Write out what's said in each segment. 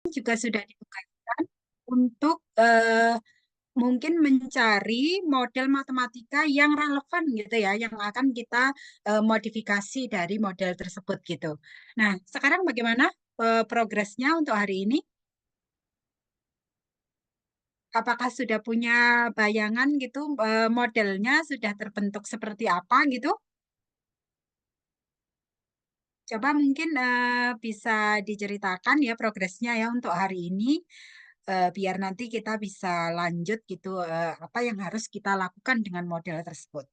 juga sudah ditugaskan untuk mungkin mencari model matematika yang relevan gitu ya, yang akan kita modifikasi dari model tersebut gitu. Nah, sekarang bagaimana progresnya untuk hari ini? Apakah sudah punya bayangan gitu, modelnya sudah terbentuk seperti apa gitu? Coba mungkin bisa diceritakan ya progresnya ya untuk hari ini, biar nanti kita bisa lanjut gitu, apa yang harus kita lakukan dengan model tersebut.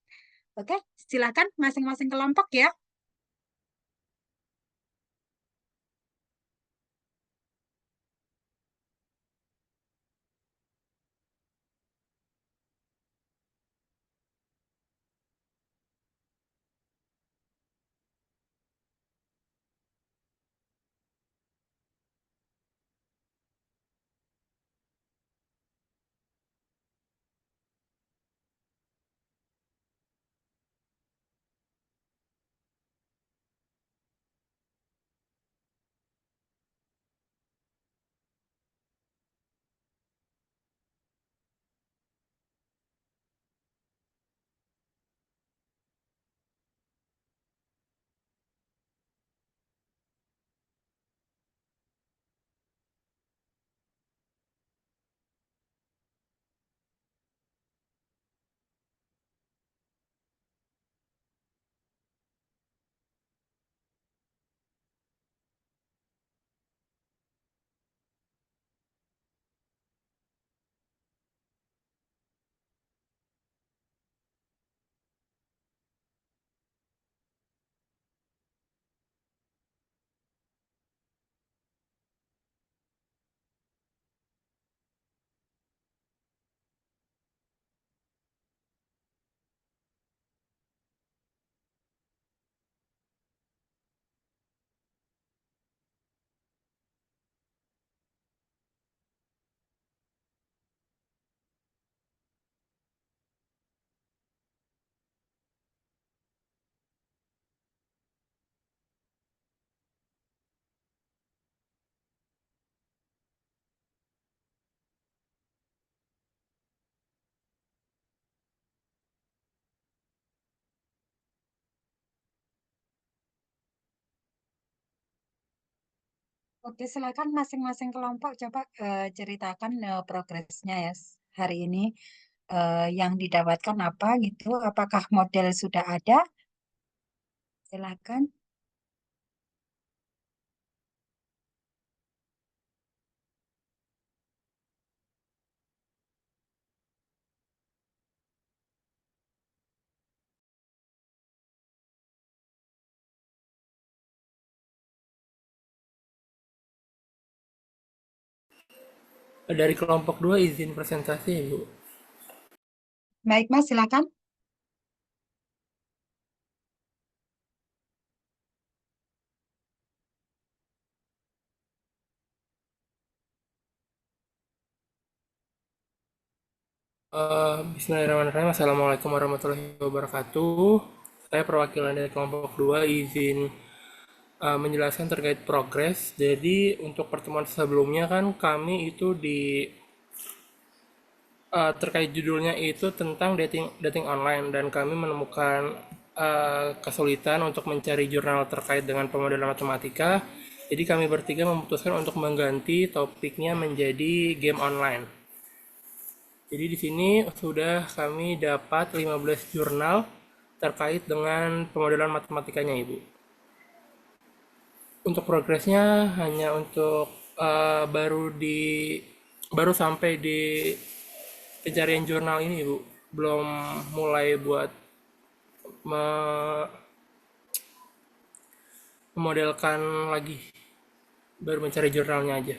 Oke, silakan masing-masing kelompok ya. Oke, silakan masing-masing kelompok coba ceritakan progresnya ya hari ini. Yang didapatkan apa gitu? Apakah model sudah ada? Silakan. Dari kelompok 2 izin presentasi, Ibu. Baik, Mas, silakan. Bismillahirrahmanirrahim. Assalamualaikum warahmatullahi wabarakatuh. Saya perwakilan dari kelompok 2 izin menjelaskan terkait progres. Jadi untuk pertemuan sebelumnya kan kami itu terkait judulnya itu tentang dating dating online dan kami menemukan kesulitan untuk mencari jurnal terkait dengan pemodelan matematika. Jadi kami bertiga memutuskan untuk mengganti topiknya menjadi game online. Jadi di sini sudah kami dapat 15 jurnal terkait dengan pemodelan matematikanya, Ibu. Untuk progresnya hanya untuk baru sampai di pencarian jurnal ini, Ibu. Belum mulai buat me- memodelkan lagi. Baru mencari jurnalnya aja.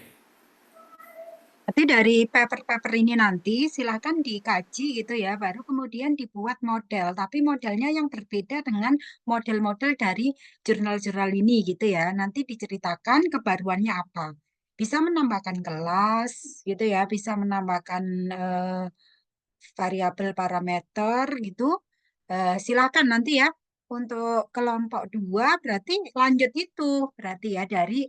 Nanti dari paper-paper ini nanti silakan dikaji gitu ya, baru kemudian dibuat model. Tapi modelnya yang berbeda dengan model-model dari jurnal-jurnal ini gitu ya. Nanti diceritakan kebaruannya apa. Bisa menambahkan kelas gitu ya, bisa menambahkan variabel parameter gitu. Silakan nanti ya. untuk kelompok 2 berarti lanjut itu. Berarti ya dari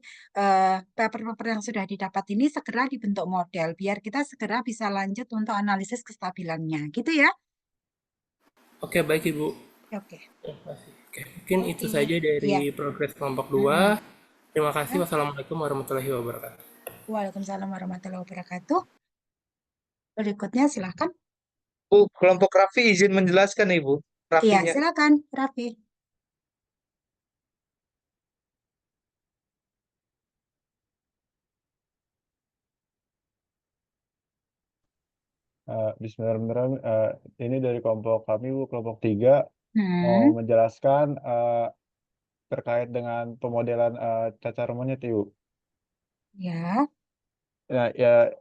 paper-paper yang sudah didapat ini segera dibentuk model biar kita segera bisa lanjut untuk analisis kestabilannya. Gitu ya? Oke, baik Ibu. Oke. Oke, mungkin itu Oke. saja Iya. dari progres kelompok 2. Mm-mm. Terima kasih. Ya. Wassalamualaikum warahmatullahi wabarakatuh. Waalaikumsalam warahmatullahi wabarakatuh. Berikutnya silakan. Bu, kelompok Raffi izin menjelaskan Ibu. Iya, Raffinya. silakan, Raffi. Bismillahirrahmanirrahim. Ini dari kelompok kami, Bu, kelompok 3, mau Hmm, menjelaskan terkait dengan pemodelan cacar monyet, Ibu. ya, Nah, ya,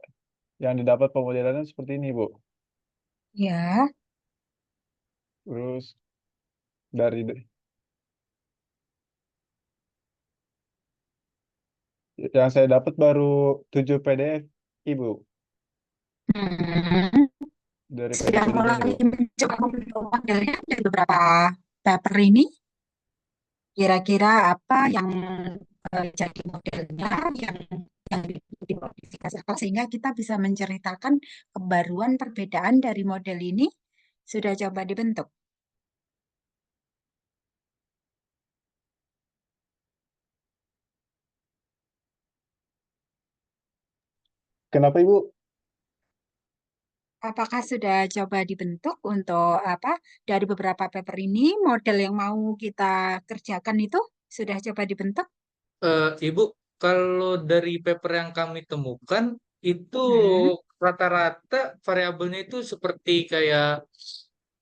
yang didapat pemodelannya seperti ini, Bu. ya. Terus dari yang saya dapat baru 7 PDF, Ibu, Hmm. dari Sudah PDF-nya ini, mulai Bu. mencoba membentuk modelnya dari beberapa paper ini. Kira-kira apa yang jadi modelnya yang dimodifikasi apa sehingga kita bisa menceritakan kebaruan perbedaan dari model ini sudah coba dibentuk. Kenapa, Ibu? Apakah sudah coba dibentuk untuk apa dari beberapa paper ini model yang mau kita kerjakan itu sudah coba dibentuk? Ibu, kalau dari paper yang kami temukan itu Hmm, rata-rata variabelnya itu seperti kayak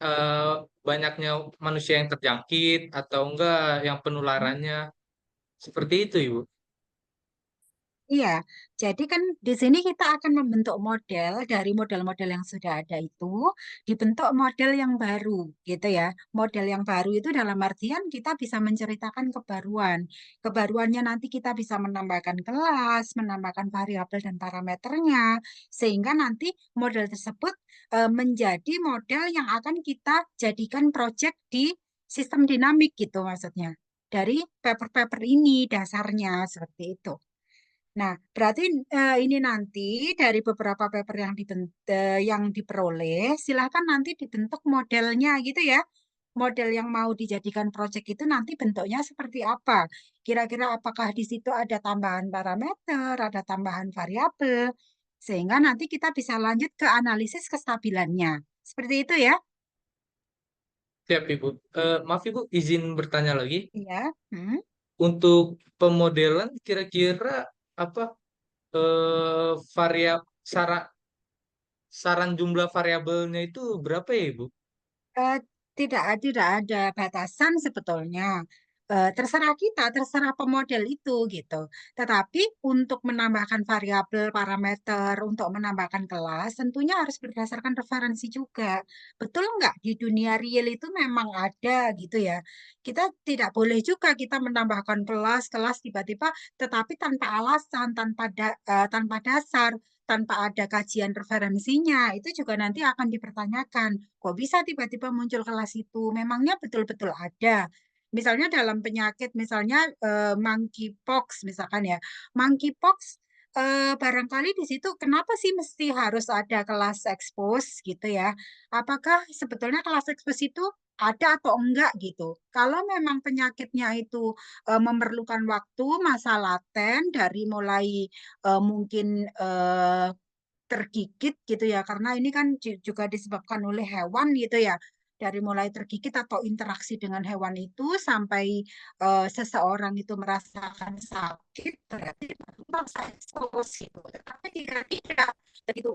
eh, banyaknya manusia yang terjangkit atau enggak yang hmm. penularannya seperti itu, Ibu. Iya, jadi kan di sini kita akan membentuk model dari model-model yang sudah ada itu, dibentuk model yang baru, gitu ya. Model yang baru itu dalam artian kita bisa menceritakan kebaruan. Kebaruannya nanti kita bisa menambahkan kelas, menambahkan variabel dan parameternya, sehingga nanti model tersebut menjadi model yang akan kita jadikan project di sistem dinamik gitu maksudnya. Dari paper-paper ini dasarnya seperti itu. Nah, berarti ini nanti dari beberapa paper yang diperoleh, silakan nanti dibentuk modelnya gitu ya. Model yang mau dijadikan proyek itu nanti bentuknya seperti apa? Kira-kira apakah di situ ada tambahan parameter, ada tambahan variabel, sehingga nanti kita bisa lanjut ke analisis kestabilannya. Seperti itu ya? Siap, Ibu. Maaf, Ibu, izin bertanya lagi. Iya. Hmm. Untuk pemodelan kira-kira apa variab saran jumlah variabelnya itu berapa ya, Ibu? Eh, tidak ada batasan sebetulnya. Terserah kita, terserah pemodel itu gitu. Tetapi untuk menambahkan variabel, parameter, untuk menambahkan kelas, tentunya harus berdasarkan referensi juga. Betul nggak? Di dunia real itu memang ada gitu ya. Kita tidak boleh juga kita menambahkan kelas tiba-tiba, tetapi tanpa alasan, tanpa dasar, tanpa ada kajian referensinya, itu juga nanti akan dipertanyakan. Kok bisa tiba-tiba muncul kelas itu? Memangnya betul-betul ada. Misalnya dalam penyakit, misalnya monkeypox, misalkan ya, monkeypox barangkali di situ kenapa sih mesti harus ada kelas expose gitu ya? Apakah sebetulnya kelas expose itu ada atau enggak gitu? Kalau memang penyakitnya itu memerlukan waktu, masa laten dari mulai mungkin tergigit gitu ya karena ini kan juga disebabkan oleh hewan gitu ya dari mulai tergigit atau interaksi dengan hewan itu sampai seseorang itu merasakan sakit berarti merasa expose gitu tetapi jika tidak begitu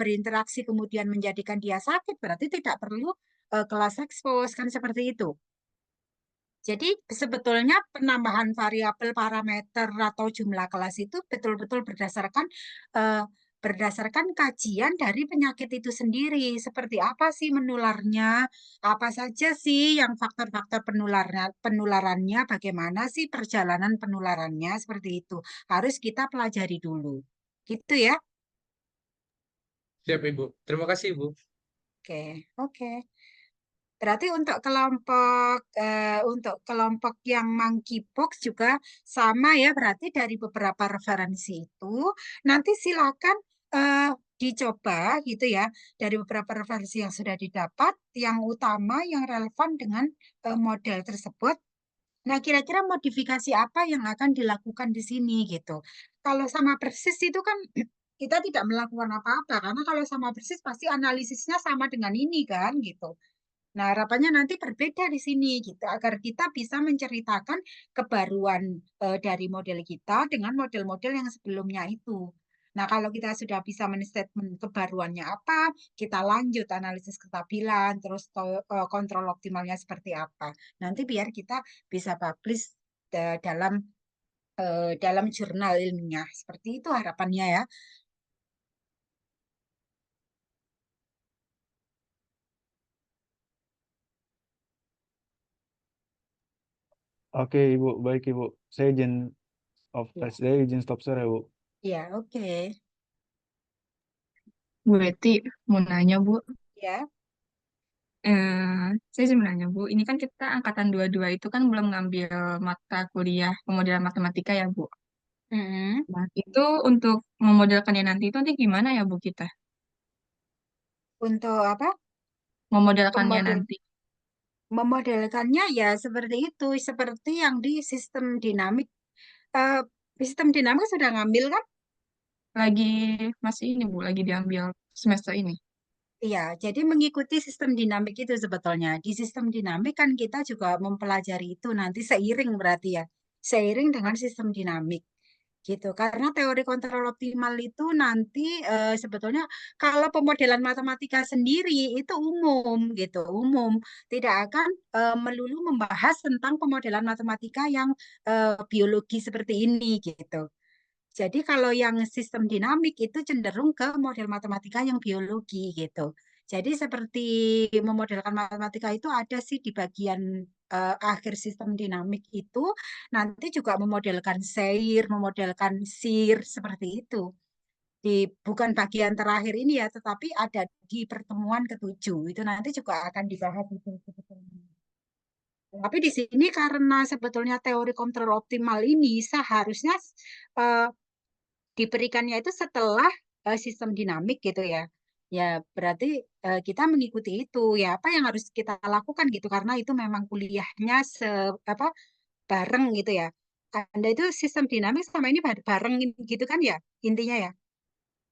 berinteraksi kemudian menjadikan dia sakit berarti tidak perlu kelas expose kan seperti itu. Jadi sebetulnya penambahan variabel parameter atau jumlah kelas itu betul-betul eh, berdasarkan kajian dari penyakit itu sendiri. Seperti apa sih menularnya? Apa saja sih yang faktor-faktor penularannya? Bagaimana sih perjalanan penularannya? Seperti itu. Harus kita pelajari dulu. Gitu ya. Siap, Ibu. Terima kasih, Ibu. Oke, oke. Berarti untuk kelompok yang monkeypox juga sama ya. Berarti dari beberapa referensi itu nanti silakan dicoba gitu ya. Dari beberapa referensi yang sudah didapat, yang utama, yang relevan dengan model tersebut. Nah, kira-kira modifikasi apa yang akan dilakukan di sini gitu. Kalau sama persis itu kan kita tidak melakukan apa-apa karena kalau sama persis pasti analisisnya sama dengan ini kan gitu. Nah, harapannya nanti berbeda di sini gitu agar kita bisa menceritakan kebaruan dari model kita dengan model-model yang sebelumnya itu. Nah, kalau kita sudah bisa men-statement kebaruannya apa, kita lanjut analisis kestabilan, terus kontrol optimalnya seperti apa. Nanti biar kita bisa publish dalam jurnal ilmiah. Seperti itu harapannya ya. Oke, Ibu. Baik, Ibu. Saya izin Ya, saya izin stop share ya, Bu. ya, oke. Bu Betty, mau nanya Bu, Ya. saya sebenarnya Bu, ini kan kita angkatan 22 itu kan belum ngambil mata kuliah pemodelan matematika ya Bu. Mm-mm. Nah, itu untuk memodelkannya nanti gimana ya Bu kita? Untuk apa? Memodelkannya Pemodel nanti. Memodelkannya ya seperti itu, seperti yang di sistem dinamik. Eh, Sistem dinamik sudah ngambil kan? Lagi masih ini Bu, lagi diambil semester ini. Iya, jadi mengikuti sistem dinamik itu sebetulnya. Di sistem dinamik kan kita juga mempelajari itu nanti seiring berarti ya. Seiring dengan sistem dinamik gitu. Karena teori kontrol optimal itu nanti sebetulnya kalau pemodelan matematika sendiri itu umum gitu, umum. Tidak akan melulu membahas tentang pemodelan matematika yang biologi seperti ini gitu. Jadi kalau yang sistem dinamik itu cenderung ke model matematika yang biologi gitu. Jadi seperti memodelkan matematika itu ada sih di bagian akhir sistem dinamik itu nanti juga memodelkan Seir, memodelkan SIR seperti itu. Di bukan bagian terakhir ini ya, tetapi ada di pertemuan ketujuh. Itu nanti juga akan dibahas itu sebetulnya. Tapi di sini karena sebetulnya teori kontrol optimal ini seharusnya eh, diberikannya itu setelah sistem dinamik gitu ya. Ya, berarti kita mengikuti itu. Ya, apa yang harus kita lakukan gitu karena itu memang kuliahnya apa bareng gitu ya. Anda itu sistem dinamik sama ini bareng gitu kan ya, intinya ya.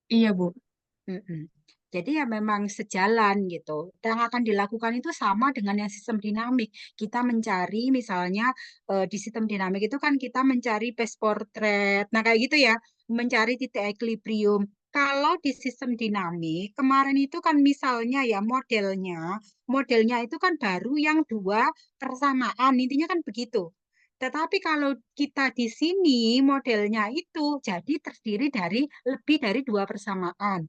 Iya Bu. Mm-mm. Jadi ya memang sejalan gitu. Yang akan dilakukan itu sama dengan yang sistem dinamik. Kita mencari misalnya di sistem dinamik itu kan kita mencari base portrait. Nah kayak gitu ya, mencari titik equilibrium. Kalau di sistem dinamik, kemarin itu kan misalnya ya modelnya itu kan baru yang dua persamaan. Intinya kan begitu. Tetapi kalau kita di sini modelnya itu jadi terdiri dari lebih dari dua persamaan.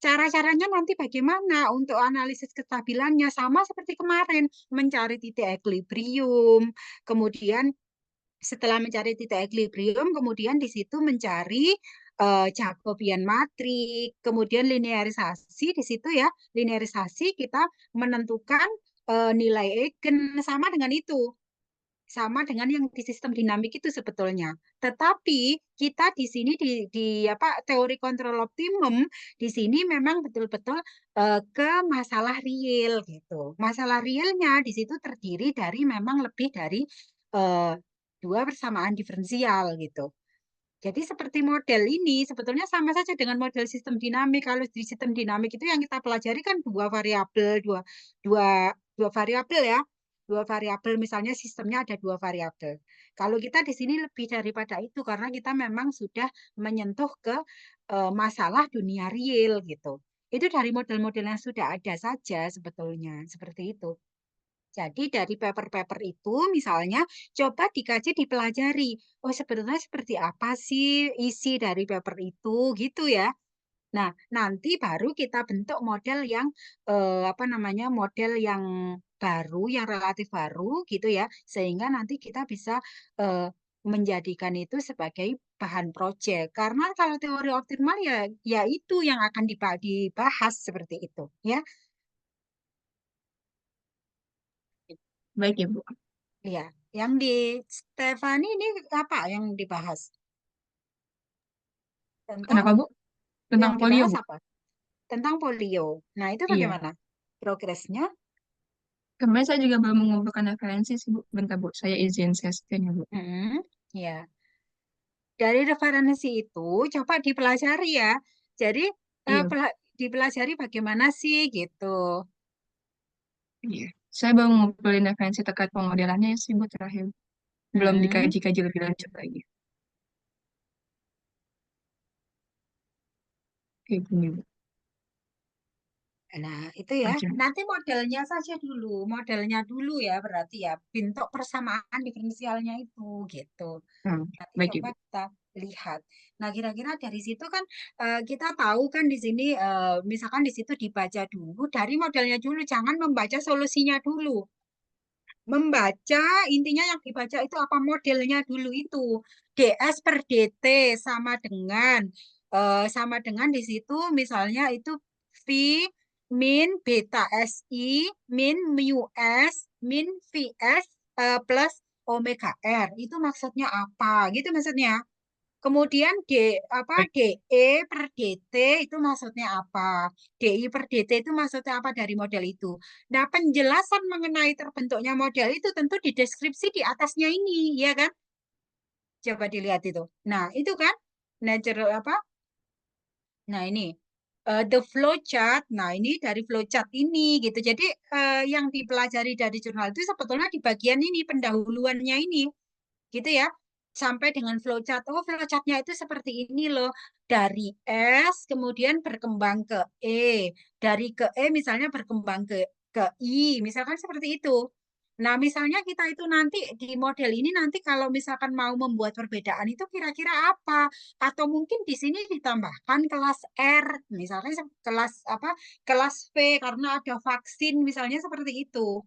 Cara-caranya nanti bagaimana untuk analisis kestabilannya sama seperti kemarin, mencari titik equilibrium, kemudian setelah mencari titik equilibrium, kemudian di situ mencari Jacobian matrik, kemudian linearisasi di situ ya, linearisasi kita menentukan nilai eigen sama dengan itu sama dengan yang di sistem dinamik itu sebetulnya. Tetapi kita di sini di apa teori kontrol optimum di sini memang betul-betul ke masalah real gitu. Masalah realnya di situ terdiri dari memang lebih dari eh, dua persamaan diferensial gitu. Jadi seperti model ini sebetulnya sama saja dengan model sistem dinamik. Kalau di sistem dinamik itu yang kita pelajari kan dua variabel, dua dua variabel ya. Dua variabel misalnya sistemnya ada dua variabel. Kalau kita di sini lebih daripada itu karena kita memang sudah menyentuh ke masalah dunia real gitu. Itu dari model-model yang sudah ada saja sebetulnya seperti itu. Jadi dari paper-paper itu misalnya coba dikaji dipelajari. Oh sebetulnya seperti apa sih isi dari paper itu gitu ya. Nah, nanti baru kita bentuk model yang apa namanya? Model yang baru, yang relatif baru gitu ya. Sehingga nanti kita bisa eh, menjadikan itu sebagai bahan proyek. Karena kalau teori optimal ya itu yang akan dibahas seperti itu ya. baik Ibu. Iya, yang di Stefani ini apa yang dibahas? Tentang Kenapa Bu? Tentang yang polio dibahas Bu? apa? Tentang polio. Nah, itu Iya. bagaimana progresnya? Kemarin saya juga belum mengumpulkan referensi sih Bu. Bentar Bu, saya izin session ya Bu. Hmm, ya. Dari referensi itu coba dipelajari ya. Jadi Iya, dipelajari bagaimana sih gitu. iya. Saya baru ngumpulin referensi terkait pemodelannya sih Bu terakhir. Belum Hmm. dikaji-kaji lebih lanjut lagi. Kayak gini Bu. Nah, itu ya. Oke. Nanti modelnya saja dulu. Modelnya dulu ya berarti ya. Bentuk persamaan diferensialnya itu gitu. Nah, Nanti baik coba Ibu. kita lihat. Nah, kira-kira dari situ kan kita tahu kan di sini misalkan di situ dibaca dulu dari modelnya dulu, jangan membaca solusinya dulu. Membaca intinya yang dibaca itu apa modelnya dulu itu. DS per DT sama dengan di situ misalnya itu V min beta SI min mu S min VS plus omega R. Itu maksudnya apa? Gitu maksudnya. Kemudian Baik. DE per DT itu maksudnya apa? DI per DT itu maksudnya apa dari model itu? Nah, penjelasan mengenai terbentuknya model itu tentu di deskripsi di atasnya ini, ya kan? Coba dilihat itu. Nah, itu kan natural apa? Nah, ini the flow chart. Nah, ini dari flow chart ini gitu. Jadi yang dipelajari dari jurnal itu sebetulnya di bagian ini pendahuluannya ini gitu ya sampai dengan flowchart. Oh, flowchartnya itu seperti ini loh. Dari S kemudian berkembang ke E, dari ke E misalnya berkembang ke I, misalkan seperti itu. Nah, misalnya kita itu nanti di model ini nanti kalau misalkan mau membuat perbedaan itu kira-kira apa? Atau mungkin di sini ditambahkan kelas R, misalnya kelas apa? Kelas V karena ada vaksin misalnya seperti itu.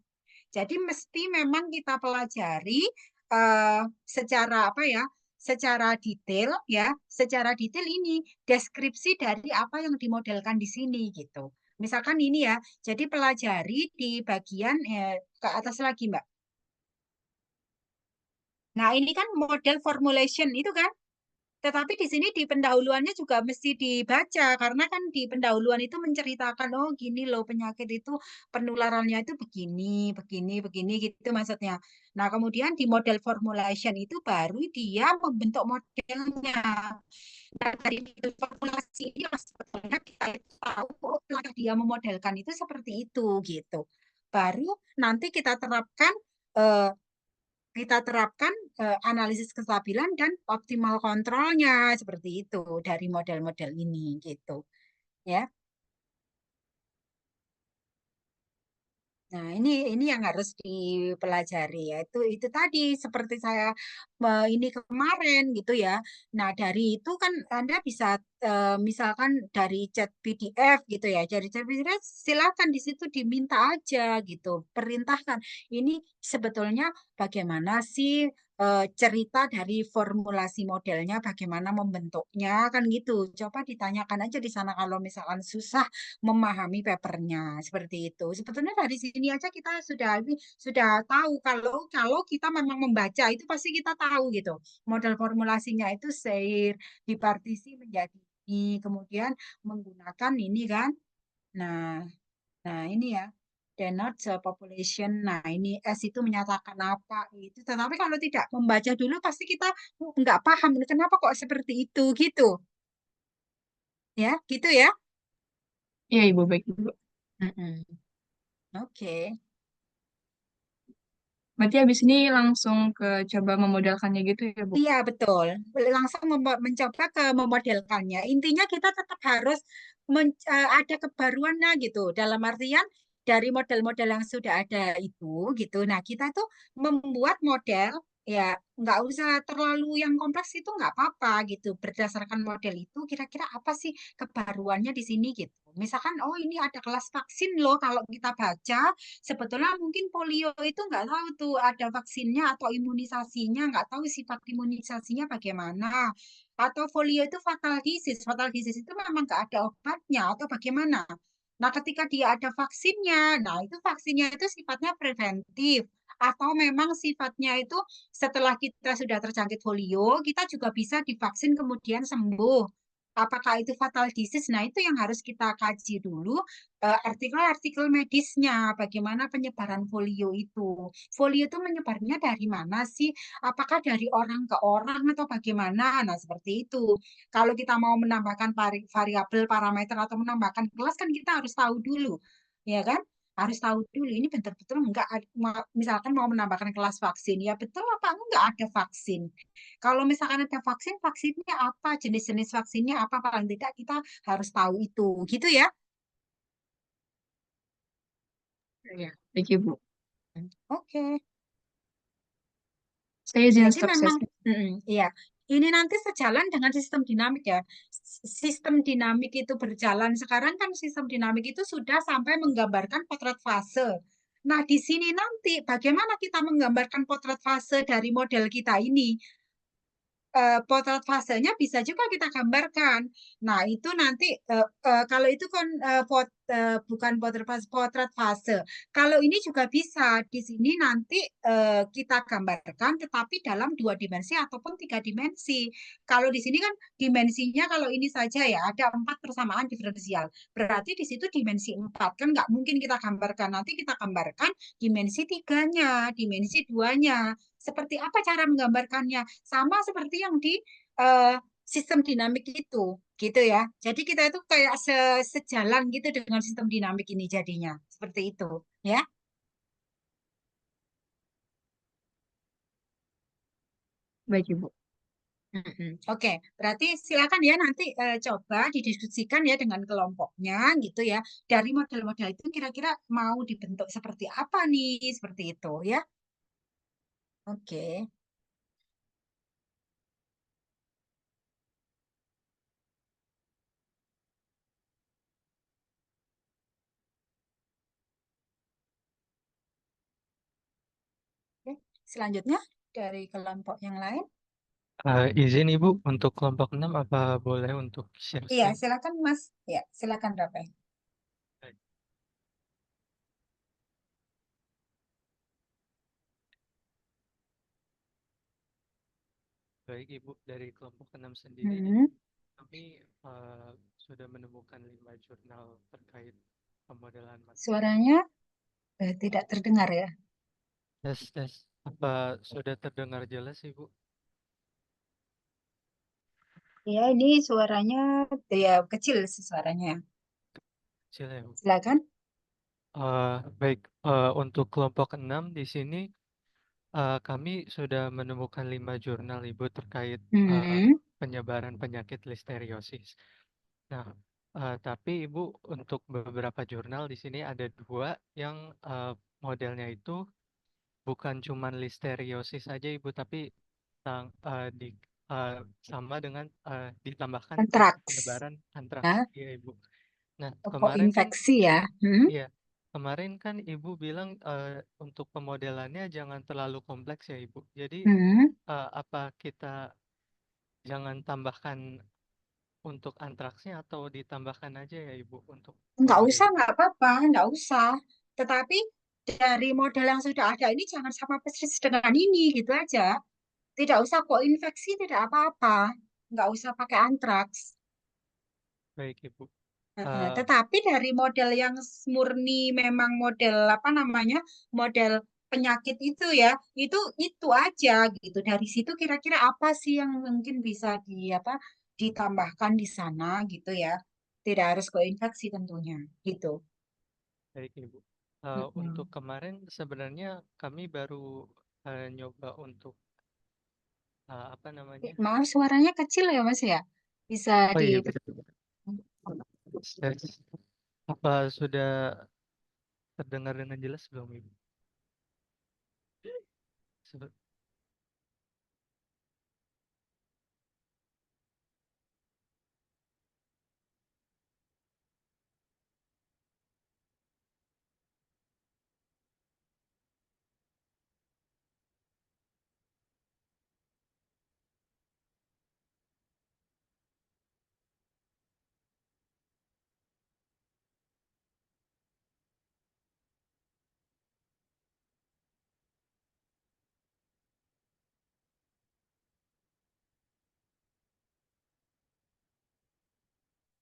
Jadi mesti memang kita pelajari eh, secara apa ya? Secara detail ini deskripsi dari apa yang dimodelkan di sini gitu. Misalkan ini ya, jadi pelajari di bagian ke atas lagi, Mbak. Nah, ini kan model formulation itu kan. Tetapi di sini di pendahuluannya juga mesti dibaca karena kan di pendahuluan itu menceritakan oh gini loh penyakit itu penularannya itu begini, begini, begini gitu maksudnya. Nah, kemudian di model formulation itu baru dia membentuk modelnya. Nah, dari model formulasi ini yang sebetulnya kita itu tahu oh cara dia memodelkan itu seperti itu gitu. Baru nanti eh, kita terapkan analisis kestabilan dan optimal kontrolnya seperti itu dari model-model ini gitu ya. Nah, ini yang harus dipelajari ya. Itu tadi seperti saya ini kemarin gitu ya. Nah, dari itu kan Anda bisa misalkan dari chat PDF gitu ya. Dari chat PDF silakan di situ diminta aja gitu. Perintahkan. Ini sebetulnya bagaimana sih cerita dari formulasi modelnya, bagaimana membentuknya kan gitu. Coba ditanyakan aja di sana kalau misalkan susah memahami papernya seperti itu. Sebetulnya dari sini aja kita sudah tahu kalau kalau kita memang membaca itu pasti kita tahu gitu. Model formulasinya itu Seir dipartisi menjadi ini, kemudian menggunakan ini kan. Nah, nah ini ya. Denote population. Nah, ini S itu menyatakan apa itu. Tetapi kalau tidak membaca dulu pasti kita nggak paham kenapa kok seperti itu gitu. Ya, gitu ya. Iya Ibu, baik Ibu. Mm-mm. Oke. Berarti habis ini langsung ke coba memodelkannya gitu ya Bu? Iya, betul. Langsung mencoba ke memodelkannya. Intinya kita tetap harus ada kebaruannya gitu. Dalam artian dari model-model yang sudah ada itu gitu. Nah, kita tuh membuat model ya nggak usah terlalu yang kompleks itu nggak apa-apa gitu. Berdasarkan model itu kira-kira apa sih kebaruannya di sini gitu. Misalkan, oh ini ada kelas vaksin loh kalau kita baca sebetulnya mungkin polio itu nggak tahu tuh ada vaksinnya atau imunisasinya, nggak tahu sifat imunisasinya bagaimana. Atau polio itu fatal disease. Fatal disease itu memang nggak ada obatnya atau bagaimana. Nah, ketika dia ada vaksinnya, nah itu vaksinnya itu sifatnya preventif Atau memang sifatnya itu setelah kita sudah terjangkit polio, kita juga bisa divaksin kemudian sembuh. Apakah itu fatal disease? Nah, itu yang harus kita kaji dulu artikel-artikel medisnya, bagaimana penyebaran polio itu. Polio itu menyebarnya dari mana sih? Apakah dari orang ke orang atau bagaimana? Nah, seperti itu. Kalau kita mau menambahkan variabel parameter atau menambahkan kelas kan kita harus tahu dulu, ya kan? Harus tahu dulu ini betul-betul enggak misalkan mau menambahkan kelas vaksin, ya betul apa enggak ada vaksin. Kalau misalkan ada vaksin, vaksinnya apa, jenis-jenis vaksinnya apa, paling tidak kita harus tahu itu, gitu ya. Ya, thank you, Bu. Oke. Saya izin Jadi stop memang, sesi. iya, ini nanti sejalan dengan sistem dinamik ya. Sistem dinamik itu berjalan. Sekarang kan sistem dinamik itu sudah sampai menggambarkan potret fase. Nah, di sini nanti bagaimana kita menggambarkan potret fase dari model kita ini? Potret fasenya bisa juga kita gambarkan. Nah, itu nanti kalau itu kan bukan potret fase. Kalau ini juga bisa di sini nanti kita gambarkan, tetapi dalam 2 dimensi ataupun 3 dimensi. Kalau di sini kan dimensinya kalau ini saja ya ada 4 persamaan diferensial. Berarti di situ dimensi 4 kan nggak mungkin kita gambarkan. Nanti kita gambarkan dimensi tiganya, dimensi duanya. Seperti apa cara menggambarkannya? Sama seperti yang di eh, sistem dinamik itu, gitu ya. Jadi kita itu kayak sejalan gitu dengan sistem dinamik ini jadinya, seperti itu, ya. Baik, Ibu. Oke, berarti silakan ya nanti coba didiskusikan ya dengan kelompoknya gitu ya. Dari model-model itu kira-kira mau dibentuk seperti apa nih, seperti itu ya. Oke. Oke. Selanjutnya dari kelompok yang lain. Izin Ibu untuk kelompok 6 apa boleh untuk share Iya, screen? silakan Mas. Ya, silakan Rafael. Baik, baik, Ibu, dari kelompok 6 sendiri Hmm. kami sudah menemukan 5 jurnal terkait pemodelan Suaranya tidak terdengar ya. tes tes. Apa sudah terdengar jelas Ibu? Ya, ini suaranya ya kecil sih suaranya. Kecil ya, Bu. Silakan. Baik, untuk kelompok 6 di sini kami sudah menemukan 5 jurnal Ibu terkait Hmm. penyebaran penyakit listeriosis. Nah, tapi Ibu untuk beberapa jurnal di sini ada dua yang modelnya itu bukan cuman listeriosis saja Ibu, tapi di sama dengan ditambahkan Antraks. penyebaran antraks. Ya, Iya Ibu. Nah, kok kemarin kan infeksi ya. Hmm. iya, kemarin kan Ibu bilang untuk pemodelannya jangan terlalu kompleks ya Ibu. Jadi Hmm. apa kita jangan tambahkan untuk antraksnya atau ditambahkan aja ya Ibu untuk Nggak usah, pemodelan? nggak apa-apa, nggak usah. Tetapi dari model yang sudah ada ini jangan sama persis dengan ini gitu aja. Tidak usah kok infeksi, tidak apa-apa. Nggak usah pakai antraks. Baik Ibu. Heeh, Eh, tetapi dari model yang murni memang model apa namanya model penyakit itu ya itu aja gitu. Dari situ kira-kira apa sih yang mungkin bisa ditambahkan di sana gitu ya. Tidak harus koinfeksi tentunya gitu. Baik Ibu. Untuk Mm-mm. kemarin sebenarnya kami baru nyoba untuk apa namanya? Maaf suaranya kecil ya Mas ya. Bisa Oh di iya betul. Apa sudah terdengar dengan jelas belum Ibu? Sebe-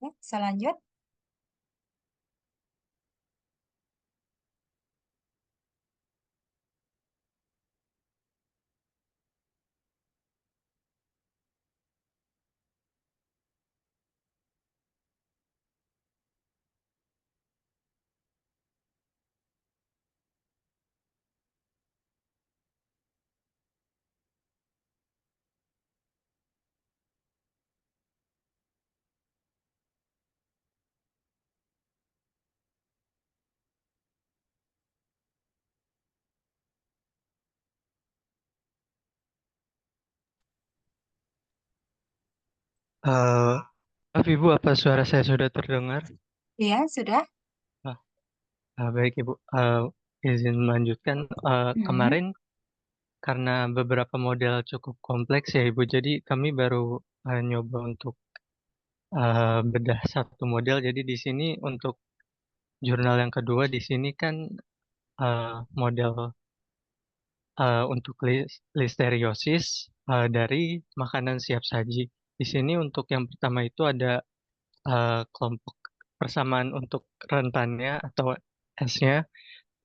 Ya, bisa lanjut. Eh, Maaf Ibu, apa suara saya sudah terdengar? Iya, sudah. Ah, baik Ibu. Izin melanjutkan. Hmm. Kemarin karena beberapa model cukup kompleks ya Ibu, jadi kami baru nyoba untuk bedah satu model. Jadi di sini untuk jurnal yang kedua di sini kan model untuk listeriosis dari makanan siap saji. Di sini untuk yang pertama itu ada kelompok persamaan untuk rentannya atau S-nya,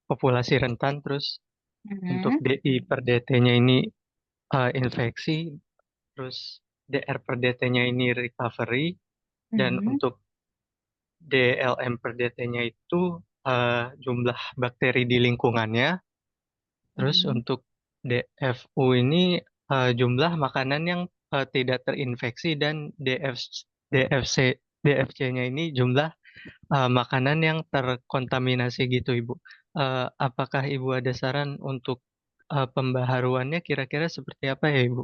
populasi rentan, terus untuk Hmm. DI per DT-nya ini infeksi, terus DR per DT-nya ini recovery, dan Hmm. untuk DLM per DT-nya itu jumlah bakteri di lingkungannya. Terus Hmm. untuk DFU ini jumlah makanan yang tidak terinfeksi, dan DFC DFC-nya ini jumlah makanan yang terkontaminasi gitu Ibu. Apakah Ibu ada saran untuk pembaharuannya kira-kira seperti apa ya Ibu?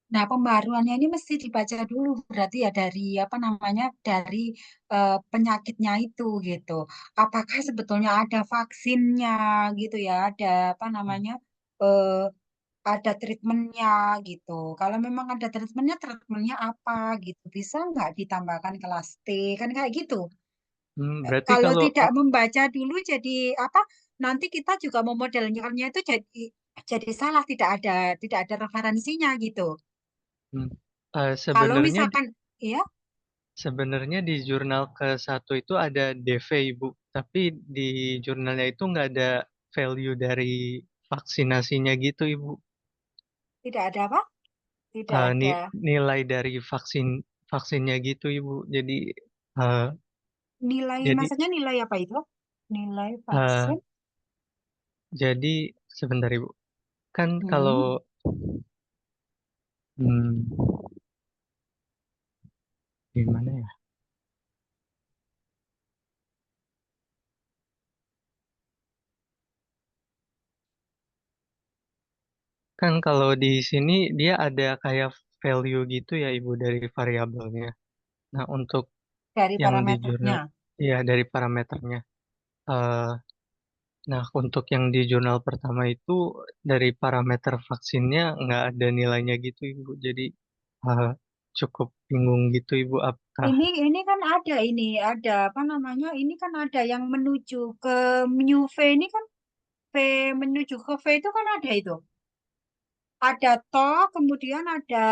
Nah, pembaruannya ini mesti dibaca dulu berarti ya dari apa namanya dari penyakitnya itu gitu. Apakah sebetulnya ada vaksinnya gitu ya, ada apa namanya eh, ada treatmentnya gitu. Kalau memang ada treatmentnya, treatmentnya apa gitu? Bisa nggak ditambahkan kelas T kan kayak gitu. Berarti Kalau kalau tidak membaca dulu jadi apa? Nanti kita juga mau modelnya itu jadi salah, tidak ada referensinya gitu. hmm, Kalau sebenarnya misalkan, ya, sebenarnya di jurnal ke-1 itu ada DV Ibu, tapi di jurnalnya itu nggak ada value dari vaksinasinya gitu Ibu. tidak ada apa? Tidak ada Nilai dari vaksinnya gitu Ibu. Eh, nilai, jadi maksudnya nilai apa itu? Nilai eh, vaksin. jadi sebentar Ibu. Kan kalau Hmm. hmm, gimana ya? Kan kalau di sini dia ada kayak value gitu ya Ibu dari variabelnya. Nah, untuk Dari yang di jurnal parameternya. ya dari parameternya. Eh, nah, untuk yang di jurnal pertama itu dari parameter vaksinnya nggak ada nilainya gitu Ibu. Jadi eh, cukup bingung gitu Ibu, apakah Ini kan ada apa namanya? Ini kan ada yang menuju ke mu V ini kan V menuju ke V itu kan ada itu. Ada to, kemudian ada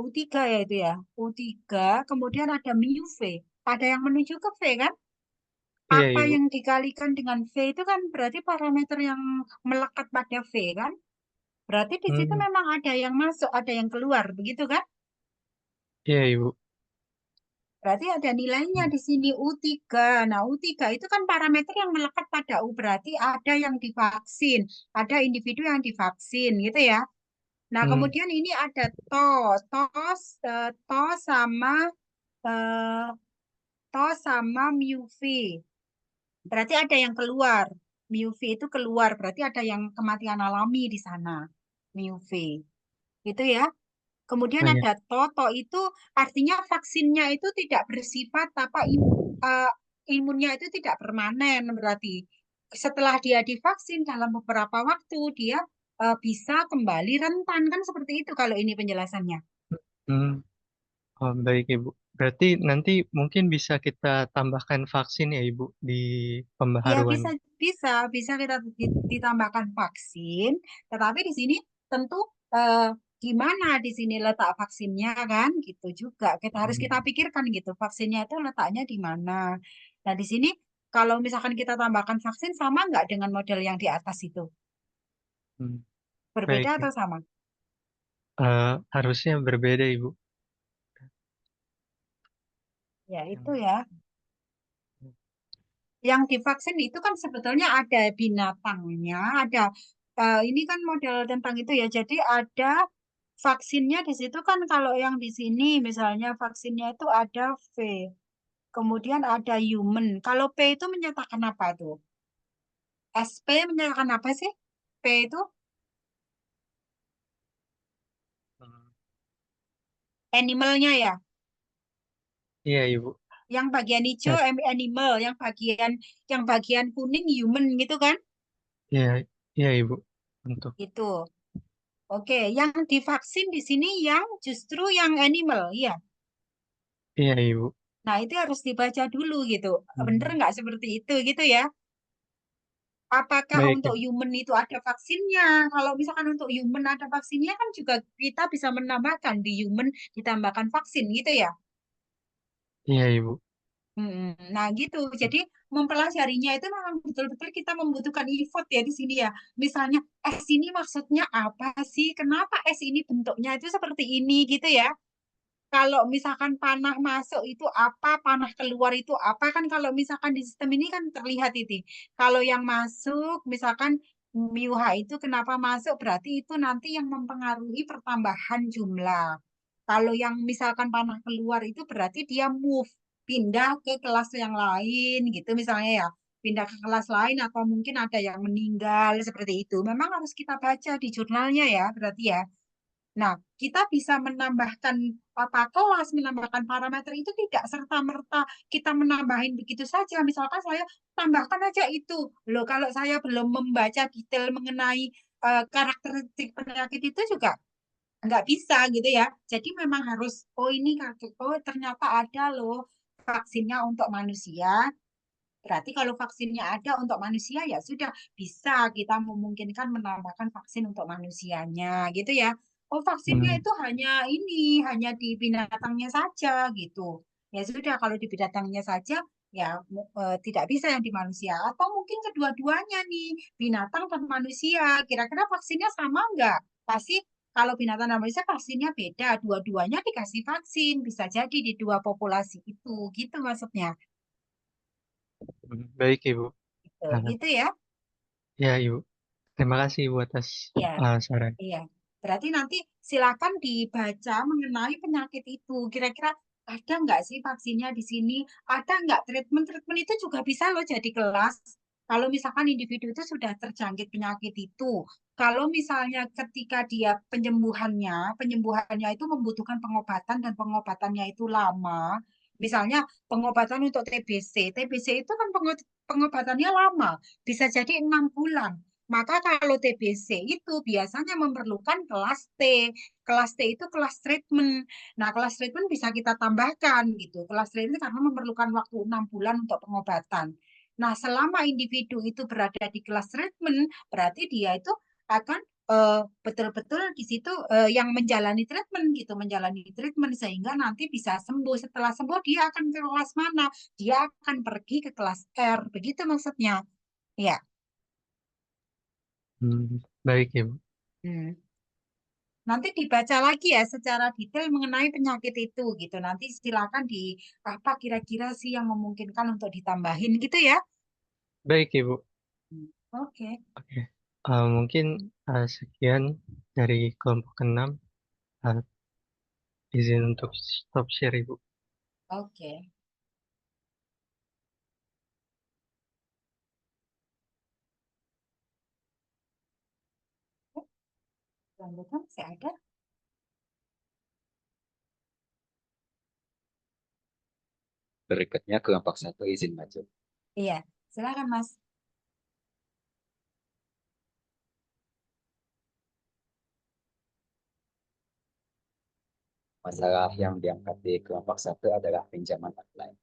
U3 ya itu ya. U3, kemudian ada mu V. Ada yang menuju ke V kan? iya Apa Ibu. yang dikalikan dengan V itu kan berarti parameter yang melekat pada V kan? Berarti di situ Hmm, memang ada yang masuk, ada yang keluar, begitu kan? iya Ibu. Berarti ada nilainya di sini U3. Nah, U3 itu kan parameter yang melekat pada U, berarti ada yang divaksin, ada individu yang divaksin, gitu ya. Nah, Hmm, kemudian ini ada to sama eh, mu V. Berarti ada yang keluar. Mu V itu keluar, berarti ada yang kematian alami di sana. Mu V. Itu ya. Kemudian oh iya. ada toto itu artinya vaksinnya itu tidak bersifat apa eh, imunnya itu tidak permanen berarti. Setelah dia divaksin dalam beberapa waktu dia bisa kembali rentan kan seperti itu kalau ini penjelasannya. Hmm, oh, baik Ibu. Berarti nanti mungkin bisa kita tambahkan vaksin ya Ibu di Ya bisa pembaharuannya. bisa bisa kita ditambahkan vaksin, tetapi di sini tentu eh, di mana di sini letak vaksinnya kan gitu juga kita harus kita pikirkan gitu vaksinnya itu letaknya di mana. Nah di sini kalau misalkan kita tambahkan vaksin sama nggak dengan model yang di atas itu? Hmm, baik, Berbeda Ibu. atau sama? Harusnya berbeda, Ibu. Ya itu Yang ya. Yang divaksin itu kan sebetulnya ada binatangnya, ada ini kan model tentang itu ya. Jadi ada vaksinnya di situ kan kalau yang di sini misalnya vaksinnya itu ada V, kemudian ada human. Kalau P itu menyatakan apa tuh? SP menyatakan apa sih? P itu Hmm, animalnya ya. iya, Ibu. Yang bagian hijau Eh, animal, yang bagian kuning human gitu kan? iya, iya, Ibu. Untuk Itu. Oke, yang divaksin di sini yang justru yang animal, ya. iya, Ibu. Nah, itu harus dibaca dulu gitu. Bener Hmm, nggak seperti itu gitu ya? Apakah baik, untuk Ibu. human itu ada vaksinnya? Kalau misalkan untuk human ada vaksinnya kan juga kita bisa menambahkan di human ditambahkan vaksin gitu ya. Iya, Ibu. Nah, gitu. Jadi mempelajarinya itu memang betul-betul kita membutuhkan effort ya di sini ya. Misalnya, S ini maksudnya apa sih? Kenapa S ini bentuknya itu seperti ini gitu ya? Kalau misalkan panah masuk itu apa, panah keluar itu apa kan kalau misalkan di sistem ini kan terlihat itu. Kalau yang masuk misalkan MIUH itu kenapa masuk berarti itu nanti yang mempengaruhi pertambahan jumlah. Kalau yang misalkan panah keluar itu berarti dia move, pindah ke kelas yang lain gitu misalnya ya. Pindah ke kelas lain atau mungkin ada yang meninggal seperti itu. Memang harus kita baca di jurnalnya ya berarti ya. Nah, kita bisa menambahkan apa kelas, menambahkan parameter itu tidak serta-merta kita menambahin begitu saja. Misalkan saya tambahkan aja itu. Loh, kalau saya belum membaca detail mengenai karakteristik penyakit itu juga nggak bisa gitu ya. Jadi memang harus, oh ini oh ternyata ada loh vaksinnya untuk manusia. Berarti kalau vaksinnya ada untuk manusia ya sudah bisa kita memungkinkan menambahkan vaksin untuk manusianya gitu ya. Oh vaksinnya Hmm, itu hanya ini, hanya di binatangnya saja gitu. Ya sudah kalau di binatangnya saja ya tidak bisa yang di manusia. Atau mungkin kedua-duanya nih, binatang dan manusia. Kira-kira vaksinnya sama enggak? Pasti kalau binatang dan manusia vaksinnya beda. Dua-duanya dikasih vaksin. Bisa jadi di dua populasi itu. Gitu maksudnya. baik, Ibu. Gitu, Ah, gitu ya. ya, Ibu. Terima kasih, Ibu, atas Ya, saran. iya. Berarti nanti silakan dibaca mengenai penyakit itu. Kira-kira ada nggak sih vaksinnya di sini? Ada nggak treatment? Treatment itu juga bisa loh jadi kelas. Kalau misalkan individu itu sudah terjangkit penyakit itu. Kalau misalnya ketika dia penyembuhannya itu membutuhkan pengobatan dan pengobatannya itu lama. Misalnya pengobatan untuk TBC. TBC itu kan pengobatannya lama. Bisa jadi 6 bulan. Maka kalau TBC itu biasanya memerlukan kelas T. Kelas T itu kelas treatment. Nah, kelas treatment bisa kita tambahkan gitu. Kelas treatment karena memerlukan waktu 6 bulan untuk pengobatan. Nah, selama individu itu berada di kelas treatment, berarti dia itu akan betul-betul di situ yang menjalani treatment gitu, menjalani treatment sehingga nanti bisa sembuh. Setelah sembuh dia akan ke kelas mana? Dia akan pergi ke kelas R. Begitu maksudnya. Ya. Baik, Ibu. Hmm. Nanti dibaca lagi ya secara detail mengenai penyakit itu gitu. Nanti silakan di apa kira-kira sih yang memungkinkan untuk ditambahin gitu ya. Baik, Ibu. Oke, Oke. Mungkin sekian dari kelompok keenam. 6 izin untuk stop share, Ibu. oke. Lanjutkan masih ada? Berikutnya kelompok 1 izin maju. Iya, silakan Mas. Masalah yang diangkat di kelompok 1 adalah pinjaman online.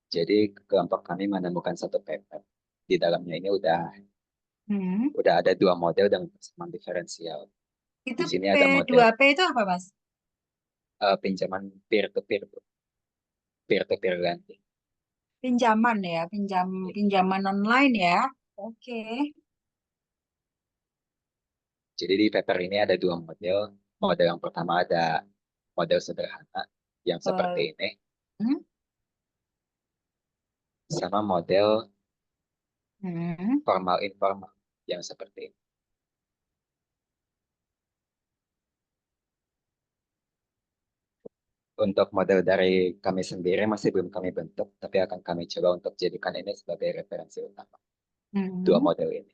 Jadi kelompok kami menemukan satu paper. Di dalamnya ini Hmm. udah ada dua model dengan persamaan diferensial. Itu Di sini ada model P2P itu apa, Mas? pinjaman peer-to-peer, Bu. Peer-to-peer lending. Pinjaman ya, Ya. pinjaman online ya. Oke. Jadi di paper ini ada dua model. Model yang pertama ada model sederhana yang seperti Eh, ini, hmm, sama model hmm. formal informal yang seperti ini. Untuk model dari kami sendiri masih belum kami bentuk, tapi akan kami coba untuk jadikan ini sebagai referensi utama. Dua Hmm. model ini.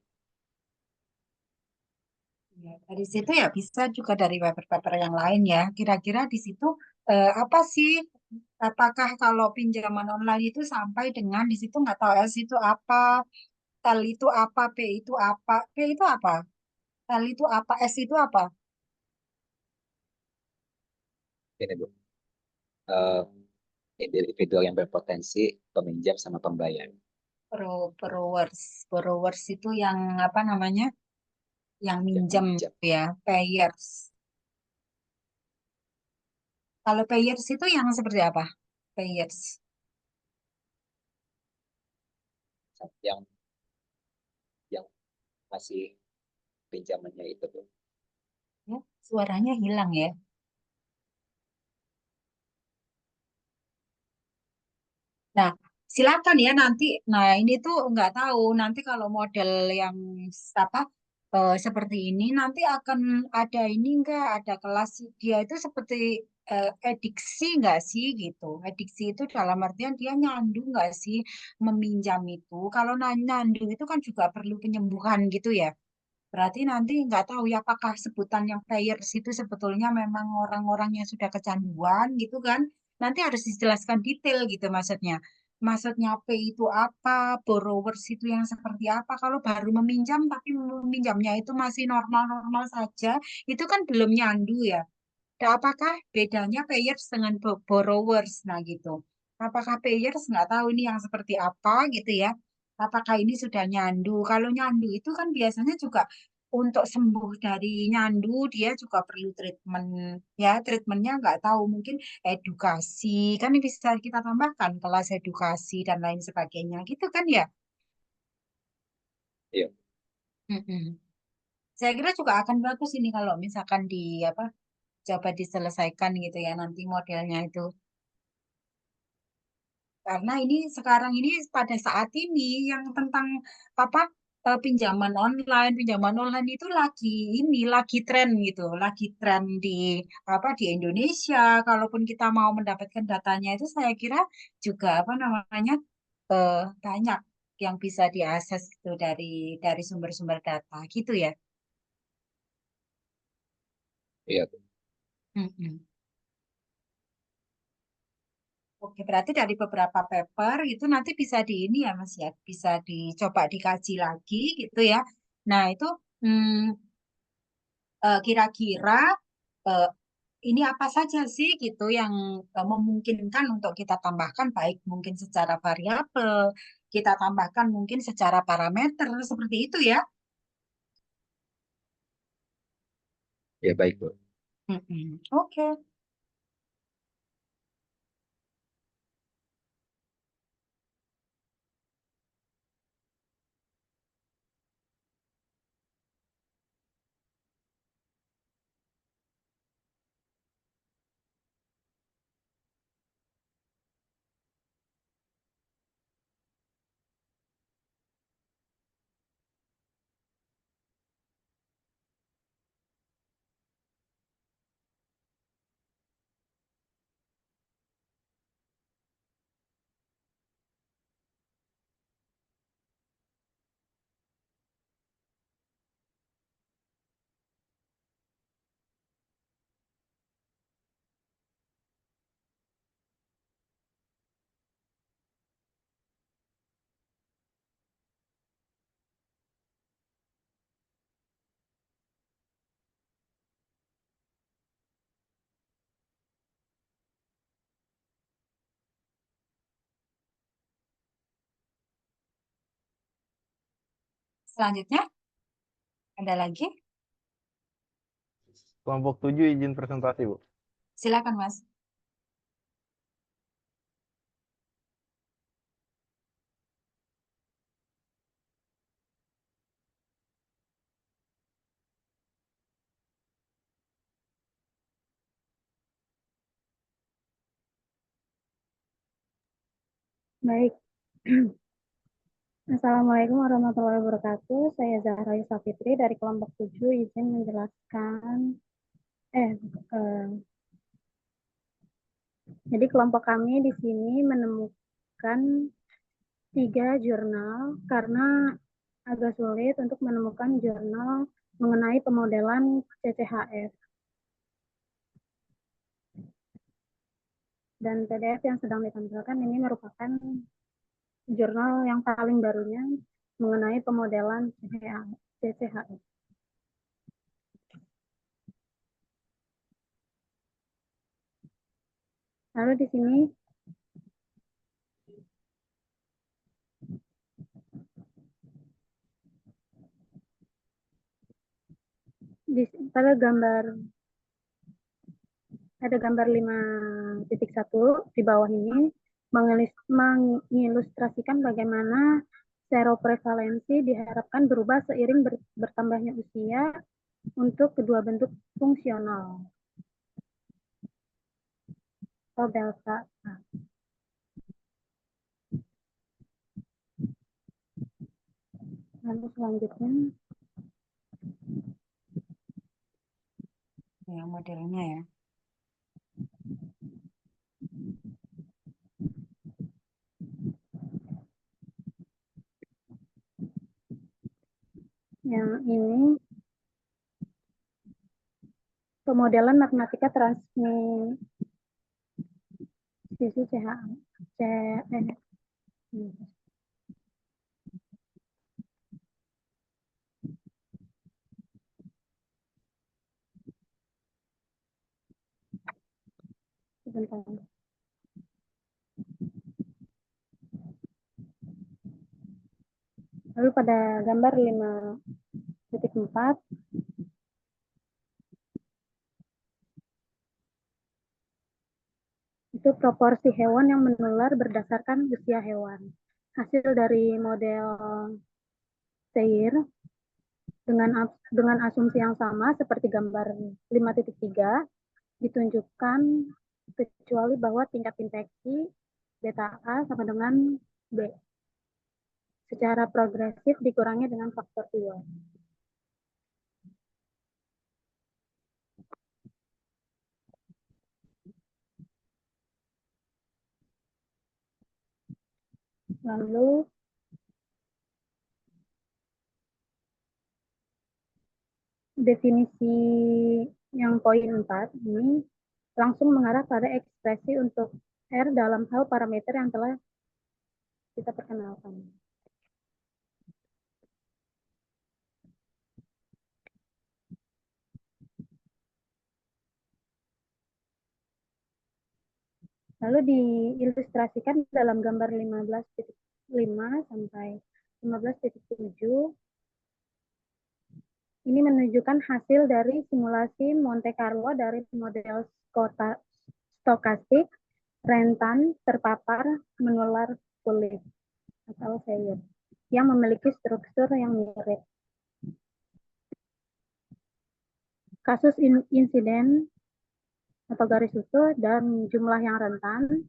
Ya, dari situ ya bisa juga dari paper-paper yang lain ya. Kira-kira di situ apa sih? Apakah kalau pinjaman online itu sampai dengan di situ nggak tahu S itu apa, L itu apa, P itu apa, P itu apa, L itu apa, S itu apa? Ini Bu. Eh, individual yang berpotensi, peminjam sama pembayar. Borrowers, borrowers itu yang apa namanya? Yang Yang minjem meminjam. ya, payers. Kalau payers itu yang seperti apa? Payers. Yang yang masih pinjamannya itu Bu. Ya, suaranya hilang ya. Nah, silakan ya nanti. Nah, ini tuh nggak tahu nanti kalau model yang apa seperti ini nanti akan ada ini enggak ada kelas dia itu seperti ediksi nggak sih gitu. Ediksi itu dalam artian dia nyandu nggak sih meminjam itu. Kalau nyandu itu kan juga perlu penyembuhan gitu ya. Berarti nanti nggak tahu ya apakah sebutan yang players itu sebetulnya memang orang-orang yang sudah kecanduan gitu kan. Nanti harus dijelaskan detail gitu maksudnya. Maksudnya P itu apa, borrowers itu yang seperti apa. Kalau baru meminjam tapi meminjamnya itu masih normal-normal saja, itu kan belum nyandu ya. Dan apakah bedanya payers dengan borrowers? Nah gitu. Apakah payers nggak tahu ini yang seperti apa gitu ya. Apakah ini sudah nyandu? Kalau nyandu itu kan biasanya juga untuk sembuh dari nyandu dia juga perlu treatment ya. Treatmentnya nggak tahu mungkin edukasi kan ini bisa kita tambahkan kelas edukasi dan lain sebagainya gitu kan ya. Iya. Mm-mm. Saya kira juga akan bagus ini kalau misalkan di apa coba diselesaikan gitu ya nanti modelnya itu. Karena ini sekarang ini pada saat ini yang tentang apa pinjaman online itu lagi ini lagi tren gitu, lagi tren di apa di Indonesia. Kalaupun kita mau mendapatkan datanya itu saya kira juga apa namanya banyak yang bisa diakses itu dari sumber-sumber data gitu ya. Iya. Mm-mm. Oke, berarti dari beberapa paper itu nanti bisa di ini ya Mas ya, bisa dicoba dikaji lagi gitu ya. Nah, itu hmm, kira-kira eh, ini apa saja sih gitu yang memungkinkan untuk kita tambahkan baik mungkin secara variabel, kita tambahkan mungkin secara parameter seperti itu ya. Ya baik Bu. Mm-mm. Oke. Selanjutnya ada lagi? Kelompok 7 izin presentasi, Bu. Silakan, Mas. Baik. Assalamualaikum warahmatullahi wabarakatuh. Saya Zahra Yusuf Fitri dari kelompok 7 izin menjelaskan jadi kelompok kami di sini menemukan 3 jurnal karena agak sulit untuk menemukan jurnal mengenai pemodelan CCHF. Dan PDF yang sedang ditampilkan ini merupakan jurnal yang paling barunya mengenai pemodelan CCHF. Lalu di sini pada gambar 5.1 di bawah ini mengilustrasikan bagaimana seroprevalensi diharapkan berubah seiring bertambahnya usia untuk kedua bentuk fungsional atau delta. Lalu selanjutnya Ya, modelnya ya. yang ini pemodelan matematika transmisi CHF. Sebentar. Lalu pada gambar 5.4 itu proporsi hewan yang menular berdasarkan usia hewan. Hasil dari model Seir dengan asumsi yang sama seperti gambar 5.3 ditunjukkan kecuali bahwa tingkat infeksi beta A sama dengan B secara progresif dikurangi dengan faktor 2. Lalu definisi yang poin 4 ini langsung mengarah pada ekspresi untuk R dalam hal parameter yang telah kita perkenalkan. Lalu diilustrasikan dalam gambar 15.5 sampai 15.7. Ini menunjukkan hasil dari simulasi Monte Carlo dari model stokastik rentan terpapar menular kulit atau Seir yang memiliki struktur yang mirip. Kasus insiden atau garis utuh dan jumlah yang rentan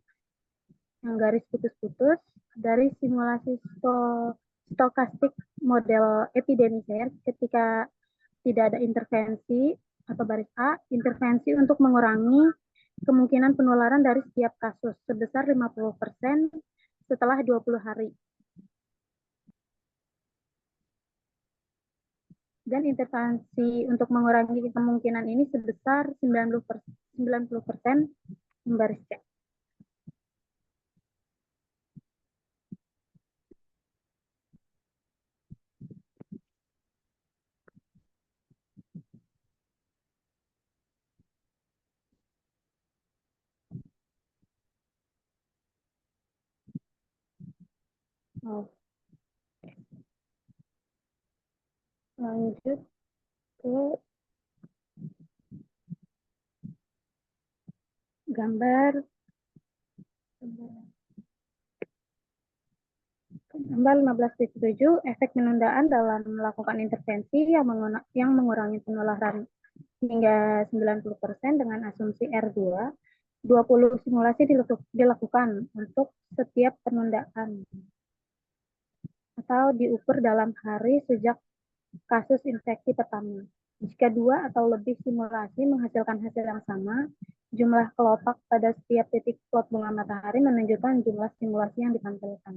yang garis putus-putus dari simulasi stokastik model epidemi Seir ketika tidak ada intervensi atau baris A, intervensi untuk mengurangi kemungkinan penularan dari setiap kasus sebesar 50% setelah 20 hari. Dan intervensi untuk mengurangi kemungkinan ini sebesar 90% baris C. Lanjut ke gambar gambar 15.7 efek penundaan dalam melakukan intervensi yang mengurangi penularan hingga 90% dengan asumsi R2. 20 simulasi dilakukan untuk setiap penundaan atau diukur dalam hari sejak kasus infeksi pertama. Jika 2 atau lebih simulasi menghasilkan hasil yang sama, jumlah kelopak pada setiap titik plot bunga matahari menunjukkan jumlah simulasi yang ditampilkan.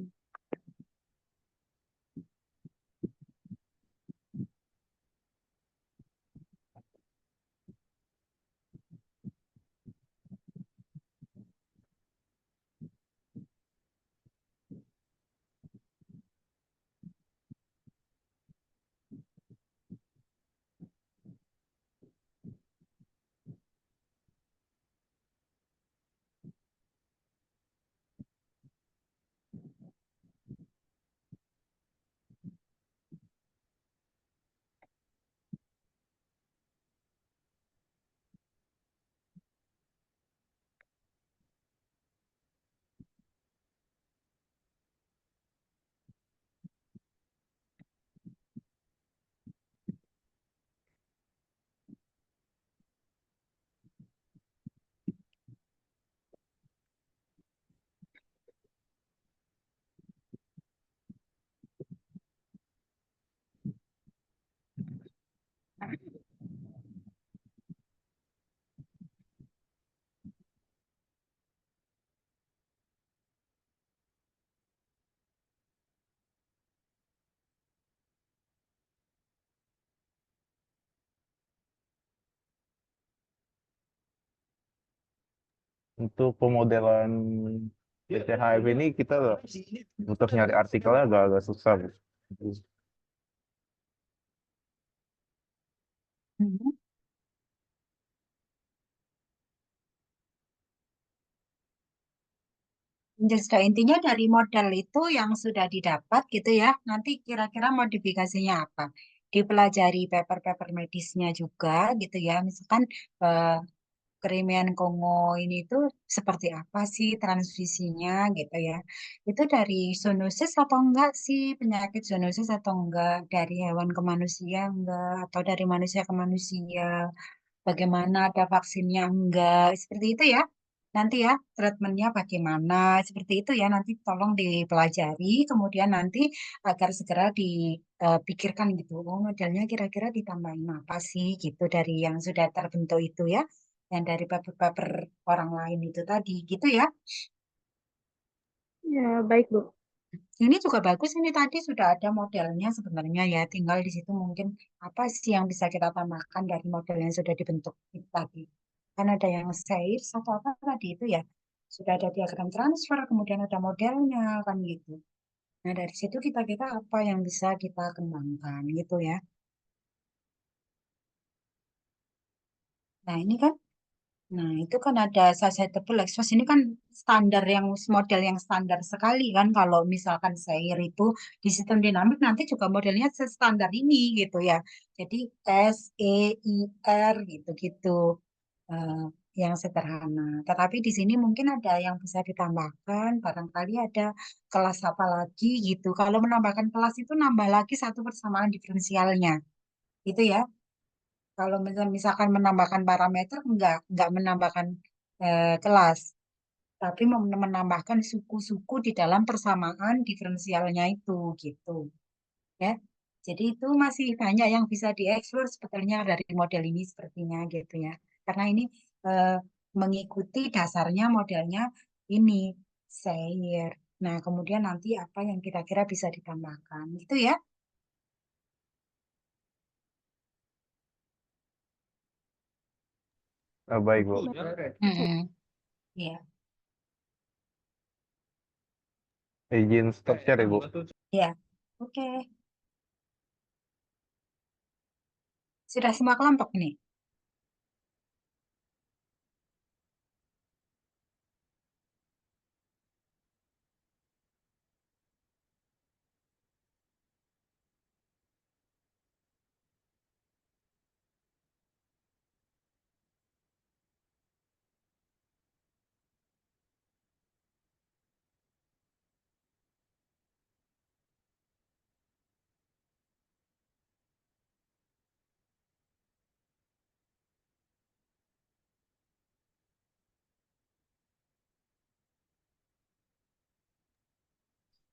Untuk pemodelan PCHF ini kita untuk nyari artikelnya agak-agak susah, Bu. Mhm. Jadi sudah intinya dari model itu yang sudah didapat gitu ya, nanti kira-kira modifikasinya apa? Dipelajari paper-paper medisnya juga gitu ya, misalkan eh, Krimian Kongo ini tuh seperti apa sih transmisinya gitu ya. Itu dari zoonosis atau enggak sih, penyakit zoonosis atau enggak, dari hewan ke manusia enggak, atau dari manusia ke manusia, bagaimana ada vaksinnya enggak, seperti itu ya. Nanti ya, treatmentnya bagaimana, seperti itu ya, nanti tolong dipelajari, kemudian nanti agar segera dipikirkan gitu, oh modelnya kira-kira ditambahin apa sih gitu dari yang sudah terbentuk itu ya, yang dari paper-paper orang lain itu tadi, gitu ya. Ya, baik, Bu. Ini juga bagus, ini tadi sudah ada modelnya sebenarnya ya, tinggal di situ mungkin apa sih yang bisa kita tambahkan dari model yang sudah dibentuk itu tadi. Kan ada yang SAIR atau apa tadi itu ya, sudah ada diagram transfer, kemudian ada modelnya kan gitu. Nah dari situ kita apa yang bisa kita kembangkan gitu ya. Nah ini kan, nah itu kan ada sustainable exhaust ini kan standar yang model yang standar sekali kan kalau misalkan SAIR itu di sistem dinamik nanti juga modelnya standar ini gitu ya. Jadi SEIR gitu-gitu, eh, yang sederhana. Tetapi di sini mungkin ada yang bisa ditambahkan, barangkali ada kelas apa lagi gitu. Kalau menambahkan kelas itu nambah lagi satu persamaan diferensialnya, gitu ya. Kalau misalkan menambahkan parameter, enggak menambahkan kelas, tapi menambahkan suku-suku di dalam persamaan diferensialnya itu, gitu ya. Jadi itu masih banyak yang bisa dieksplor sebetulnya dari model ini sepertinya gitu ya. Karena ini eh, mengikuti dasarnya modelnya ini Sayer. Nah, kemudian nanti apa yang kira-kira bisa ditambahkan gitu ya. Baik, Bu. Mm-mm. Iya, Izin stop share ya, Bu. iya. Oke. Sudah semua kelompok nih.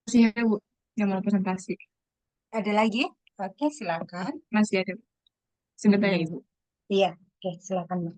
Masih ada, Bu, yang mau presentasi. Ada lagi? Oke, silakan. Masih ada, Bu. Sebentar ya, Ibu. Iya, oke, silakan, Mbak.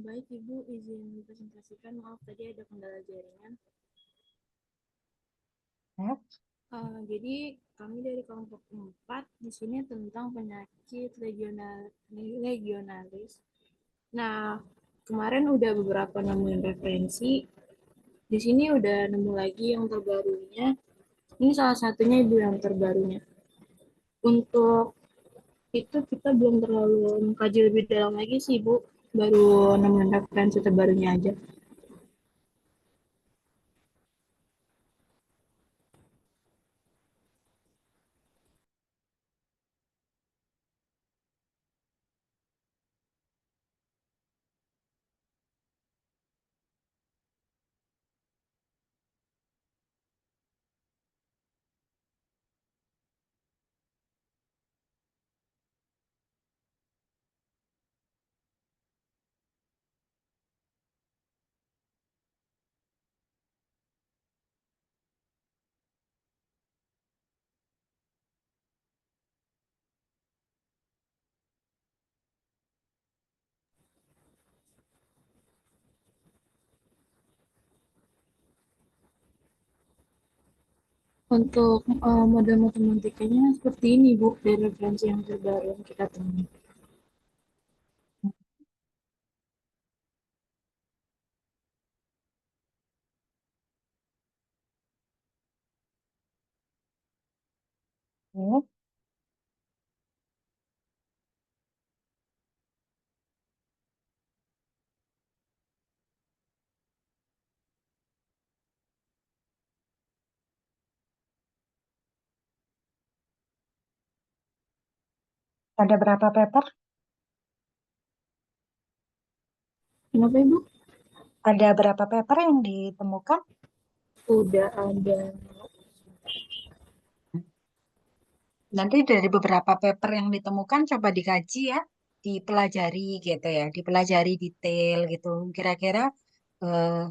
Baik Ibu, izin presentasikan. Maaf tadi ada kendala jaringan. Ya. Jadi kami dari kelompok 4 di sini tentang penyakit legionalis. Nah, kemarin udah beberapa nemuin referensi. Di sini udah nemu lagi yang terbarunya. Ini salah satunya Ibu yang terbarunya. Untuk itu kita belum terlalu mengkaji lebih dalam lagi sih Ibu. Baru nemuin referensi terbarunya aja. Untuk model matematikanya seperti ini, Bu, dari referensi yang terbaru yang kita temui. Oh, ada berapa paper? Kenapa Ibu? Ada berapa paper yang ditemukan? Udah ada. Nanti dari beberapa paper yang ditemukan coba dikaji ya, dipelajari gitu ya, dipelajari detail gitu. Kira-kira eh,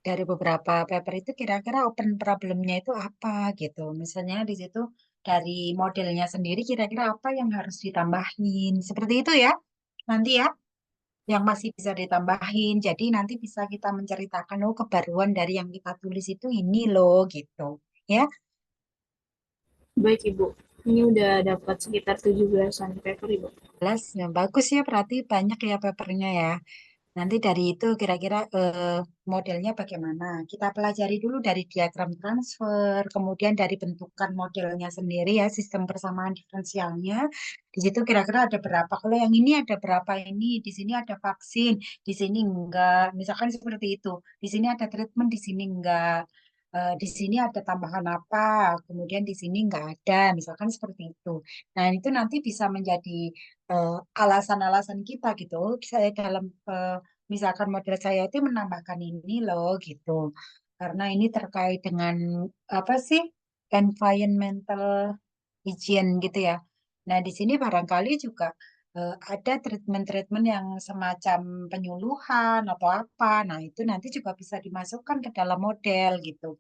dari beberapa paper itu kira-kira open problemnya itu apa gitu. Misalnya di situ dari modelnya sendiri kira-kira apa yang harus ditambahin. Seperti itu ya. Nanti ya yang masih bisa ditambahin. Jadi nanti bisa kita menceritakan oh kebaruan dari yang kita tulis itu ini loh gitu. Ya. Baik Ibu. Ini udah dapat sekitar 17-an paper Ibu. Jelas, ya bagus ya berarti banyak ya papernya ya. Nanti dari itu kira-kira modelnya bagaimana? Kita pelajari dulu dari diagram transfer, kemudian dari bentukan modelnya sendiri ya, sistem persamaan diferensialnya. Di situ kira-kira ada berapa? Kalau yang ini ada berapa ini? Di sini ada vaksin, di sini enggak. Misalkan seperti itu. Di sini ada treatment, di sini enggak. Di sini ada tambahan apa? Kemudian di sini enggak ada. Misalkan seperti itu. Nah, itu nanti bisa menjadi eh, alasan-alasan kita gitu. Saya dalam misalkan model saya itu menambahkan ini loh gitu. Karena ini terkait dengan apa sih environmental hygiene gitu ya. Nah, di sini barangkali juga ada treatment-treatment yang semacam penyuluhan atau apa. Nah, itu nanti juga bisa dimasukkan ke dalam model gitu.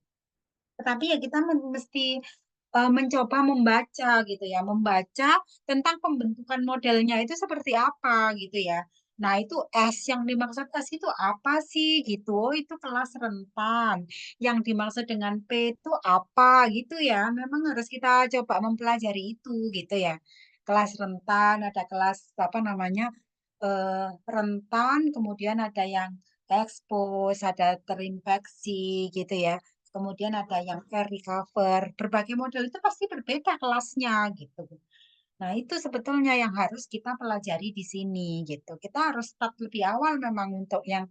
Tetapi ya kita mesti mencoba membaca gitu ya, membaca tentang pembentukan modelnya itu seperti apa gitu ya. Nah, itu S yang dimaksud S itu apa sih gitu? Oh, itu kelas rentan. Yang dimaksud dengan P itu apa gitu ya. Memang harus kita coba mempelajari itu gitu ya. Kelas rentan, ada kelas apa namanya? Rentan, kemudian ada yang expose, ada terinfeksi gitu ya. Kemudian ada yang air recover. Berbagai model itu pasti berbeda kelasnya gitu. Nah, itu sebetulnya yang harus kita pelajari di sini gitu. Kita harus start lebih awal memang untuk yang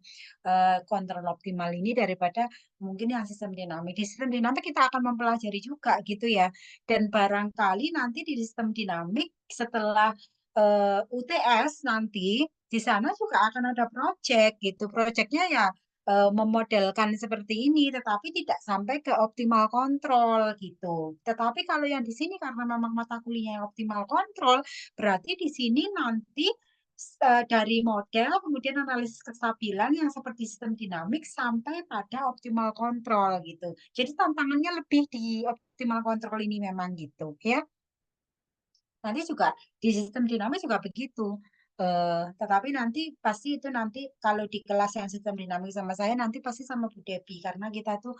kontrol optimal ini daripada mungkin yang sistem dinamik. Di sistem dinamik kita akan mempelajari juga gitu ya. Dan barangkali nanti di sistem dinamik setelah UTS nanti di sana juga akan ada project gitu. Projectnya ya memodelkan seperti ini, tetapi tidak sampai ke optimal kontrol gitu. Tetapi kalau yang di sini karena memang mata kuliahnya optimal kontrol, berarti di sini nanti dari model, kemudian analisis kestabilan yang seperti sistem dinamik sampai pada optimal kontrol gitu. Jadi tantangannya lebih di optimal kontrol ini memang gitu ya. Nanti juga di sistem dinamis juga begitu. Tetapi nanti pasti itu nanti kalau di kelas yang sistem dinamis sama saya nanti pasti sama Bu Devi karena kita tuh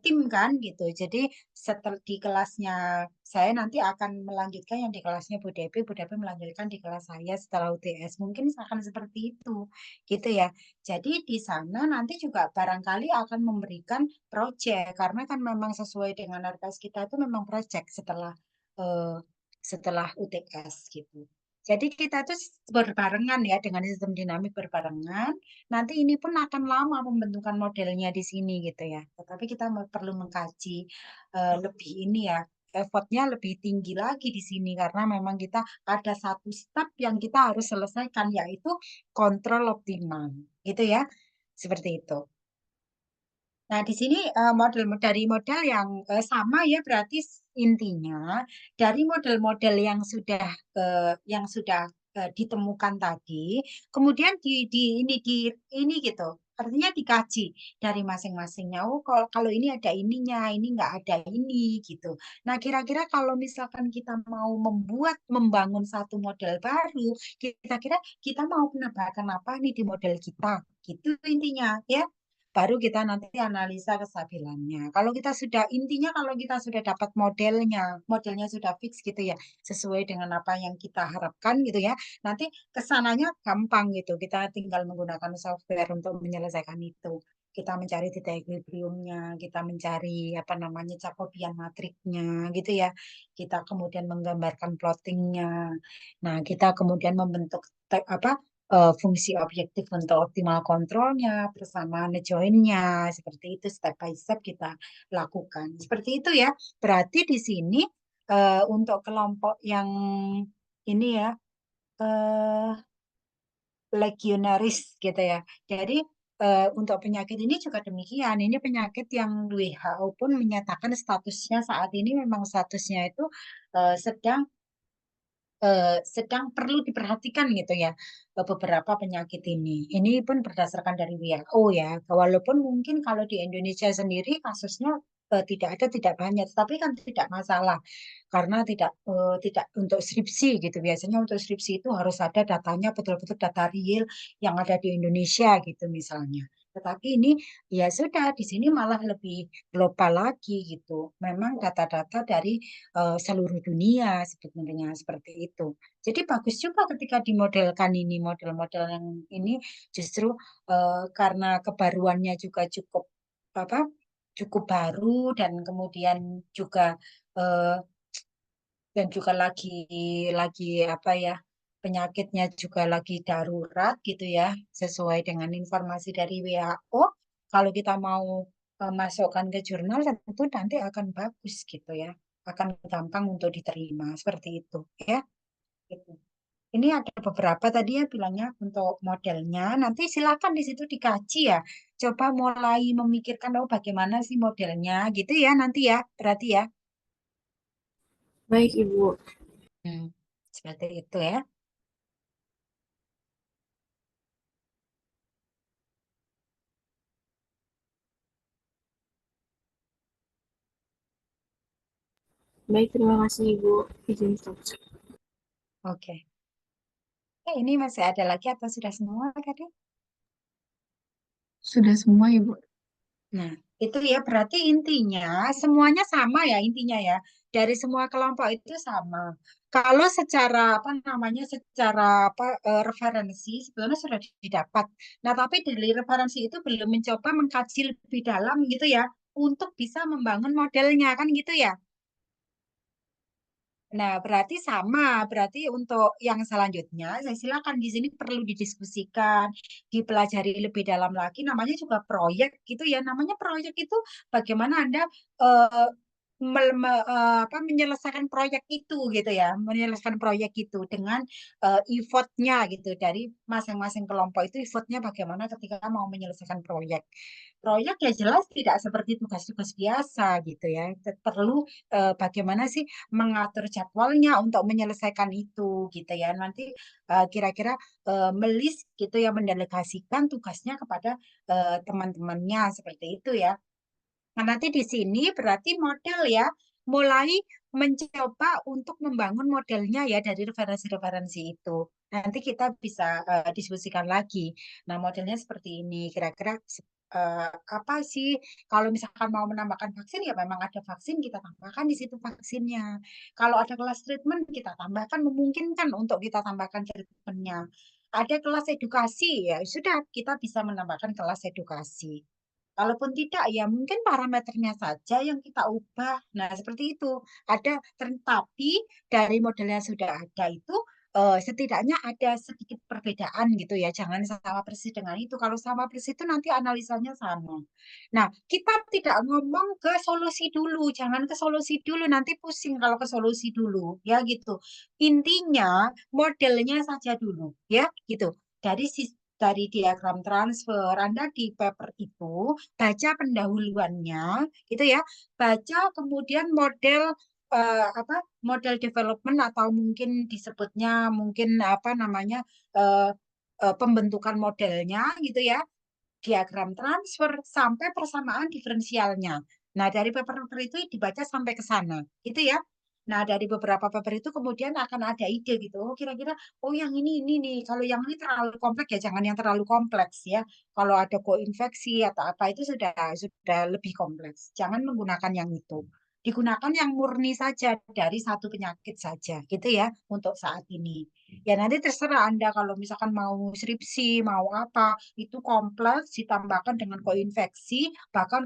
tim kan gitu. Jadi setelah di kelasnya saya nanti akan melanjutkan yang di kelasnya Bu Devi melanjutkan di kelas saya setelah UTS. Mungkin akan seperti itu, gitu ya. Jadi di sana nanti juga barangkali akan memberikan project karena kan memang sesuai dengan RKS kita itu memang project setelah UTS gitu. Jadi kita tuh berbarengan ya dengan sistem dinamik berbarengan. Nanti ini pun akan lama pembentukan modelnya di sini gitu ya. Tetapi kita perlu mengkaji lebih ini ya, effortnya lebih tinggi lagi di sini karena memang kita ada satu step yang kita harus selesaikan yaitu kontrol optimal gitu ya. Seperti itu. Nah, di sini dari model yang sama ya berarti intinya dari model-model yang sudah ditemukan tadi, kemudian di ini gitu. Artinya dikaji dari masing-masingnya. Oh, kalau ini ada ininya, ini nggak ada ini gitu. Nah, kira-kira kalau misalkan kita mau membangun satu model baru, kira-kira kita mau menambahkan apa nih di model kita? Gitu intinya ya baru kita nanti analisa kestabilannya. Kalau kita sudah intinya kalau kita sudah dapat modelnya sudah fix gitu ya, sesuai dengan apa yang kita harapkan gitu ya. Nanti kesananya gampang gitu. Kita tinggal menggunakan software untuk menyelesaikan itu. kita mencari titik equilibriumnya, kita mencari apa namanya Jacobian matriknya gitu ya. Kita kemudian menggambarkan plottingnya. Nah, kita kemudian membentuk fungsi objektif untuk optimal kontrolnya, persamaan joinnya, seperti itu step by step kita lakukan. Seperti itu ya. Berarti di sini untuk kelompok yang ini ya eh, legionaris gitu ya. Jadi untuk penyakit ini juga demikian. Ini penyakit yang WHO pun menyatakan statusnya saat ini memang statusnya itu sedang sedang perlu diperhatikan gitu ya beberapa penyakit ini. Ini pun berdasarkan dari WHO ya. Walaupun mungkin kalau di Indonesia sendiri kasusnya tidak ada tidak banyak, tapi kan tidak masalah karena tidak untuk skripsi gitu. Biasanya untuk skripsi itu harus ada datanya betul-betul data real yang ada di Indonesia gitu misalnya. Tetapi ini ya sudah di sini malah lebih global lagi gitu. Memang data-data dari seluruh dunia sebenarnya seperti itu. Jadi bagus juga ketika dimodelkan ini model-model yang ini justru karena kebaruannya juga cukup apa cukup baru dan kemudian juga eh, lagi apa ya penyakitnya juga lagi darurat gitu ya sesuai dengan informasi dari WHO. Kalau kita mau masukkan ke jurnal tentu nanti akan bagus gitu ya, akan gampang untuk diterima seperti itu ya. Gitu. Ini ada beberapa tadi ya bilangnya untuk modelnya. Nanti silakan di situ dikaji ya. Coba mulai memikirkan oh bagaimana sih modelnya gitu ya nanti ya. Berarti ya. Baik, Ibu. Hmm, seperti itu ya. Baik, terima kasih, Ibu. Izin stop. Oke. Ini masih ada lagi atau sudah semua tadi? Sudah semua, Ibu. Nah, itu ya berarti intinya semuanya sama ya intinya ya. Dari semua kelompok itu sama. Kalau secara apa namanya secara referensi sebetulnya sudah didapat. Nah, tapi dari referensi itu belum mencoba mengkaji lebih dalam gitu ya untuk bisa membangun modelnya kan gitu ya. Nah, berarti sama. Berarti untuk yang selanjutnya, saya silakan di sini perlu didiskusikan, dipelajari lebih dalam lagi. Namanya juga proyek gitu ya. Namanya proyek itu bagaimana Anda eh, menyelesaikan proyek itu gitu ya, menyelesaikan proyek itu dengan effortnya gitu dari masing-masing kelompok itu effortnya bagaimana ketika mau menyelesaikan proyek. Proyek ya jelas tidak seperti tugas-tugas biasa gitu ya. Perlu bagaimana sih mengatur jadwalnya untuk menyelesaikan itu gitu ya. Nanti kira-kira melis gitu ya mendelegasikan tugasnya kepada teman-temannya seperti itu ya. Nah, nanti di sini berarti model ya, mulai mencoba untuk membangun modelnya ya dari referensi-referensi itu. Nanti kita bisa diskusikan lagi. Nah, modelnya seperti ini. Kira-kira apa sih kalau misalkan mau menambahkan vaksin ya memang ada vaksin kita tambahkan di situ vaksinnya. Kalau ada kelas treatment kita tambahkan memungkinkan untuk kita tambahkan treatmentnya. Ada kelas edukasi ya sudah kita bisa menambahkan kelas edukasi. Kalaupun tidak, ya mungkin parameternya saja yang kita ubah. Nah, seperti itu. Ada, tapi dari model yang sudah ada itu setidaknya ada sedikit perbedaan gitu ya. Jangan sama persis dengan itu. Kalau sama persis itu nanti analisanya sama. Nah, kita tidak ngomong ke solusi dulu. Jangan ke solusi dulu. Nanti pusing kalau ke solusi dulu. Ya gitu. Intinya modelnya saja dulu. Ya gitu. Dari diagram transfer, Anda di paper itu baca pendahuluannya, gitu ya, baca kemudian model model development atau mungkin disebutnya mungkin apa namanya eh, pembentukan modelnya, gitu ya, diagram transfer sampai persamaan diferensialnya. Nah, dari paper-paper itu dibaca sampai ke sana, gitu ya. Nah, dari beberapa paper itu kemudian akan ada ide gitu. Oh, kira-kira oh yang ini nih. Kalau yang ini terlalu kompleks ya jangan yang terlalu kompleks ya. Kalau ada koinfeksi atau apa itu sudah lebih kompleks. Jangan menggunakan yang itu. digunakan yang murni saja dari satu penyakit saja gitu ya untuk saat ini. Ya nanti terserah Anda kalau misalkan mau skripsi, mau apa, itu kompleks ditambahkan dengan koinfeksi, bahkan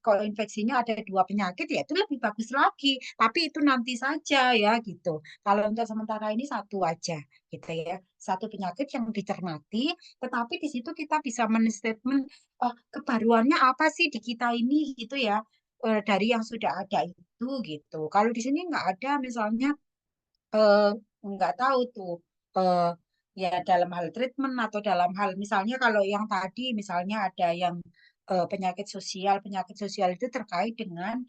koinfeksinya ada 2 penyakit, ya itu lebih bagus lagi. Tapi itu nanti saja ya gitu. Kalau untuk sementara ini satu aja gitu ya. Satu penyakit yang dicermati, tetapi di situ kita bisa men-statement kebaruannya apa sih di kita ini gitu ya, dari yang sudah ada itu gitu. Kalau di sini nggak ada misalnya, eh, nggak tahu tuh, eh, ya dalam hal treatment atau dalam hal misalnya kalau yang tadi misalnya ada yang penyakit sosial itu terkait dengan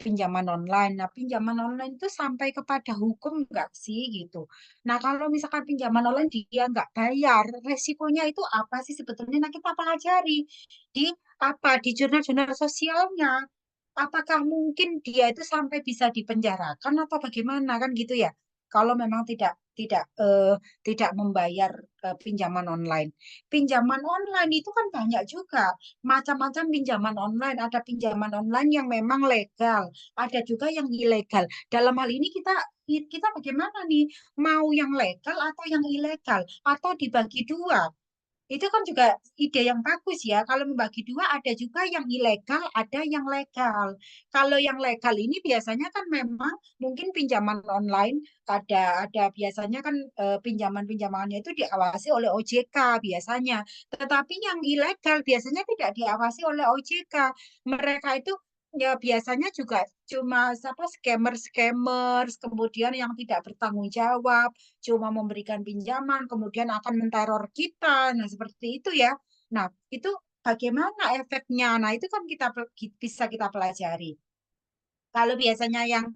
pinjaman online. Nah, pinjaman online itu sampai kepada hukum nggak sih gitu. Nah, kalau misalkan pinjaman online dia nggak bayar, resikonya itu apa sih sebetulnya? Nah, kita pelajari di di jurnal-jurnal sosialnya. Apakah mungkin dia itu sampai bisa dipenjarakan atau bagaimana kan gitu ya? Kalau memang tidak membayar pinjaman online. Pinjaman online itu kan banyak juga macam-macam pinjaman online. Ada pinjaman online yang memang legal, ada juga yang ilegal. Dalam hal ini kita kita bagaimana nih? Mau yang legal atau yang ilegal atau dibagi dua? Itu kan juga ide yang bagus ya. Kalau membagi dua ada juga yang ilegal, ada yang legal. Kalau yang legal ini biasanya kan memang mungkin pinjaman online ada biasanya kan pinjaman-pinjamannya itu diawasi oleh OJK biasanya. Tetapi yang ilegal biasanya tidak diawasi oleh OJK. Mereka itu ya biasanya juga cuma scammer-scammer, kemudian yang tidak bertanggung jawab, cuma memberikan pinjaman, kemudian akan menteror kita. Nah, seperti itu ya. Nah, itu bagaimana efeknya? Nah, itu kan bisa kita pelajari. Kalau biasanya yang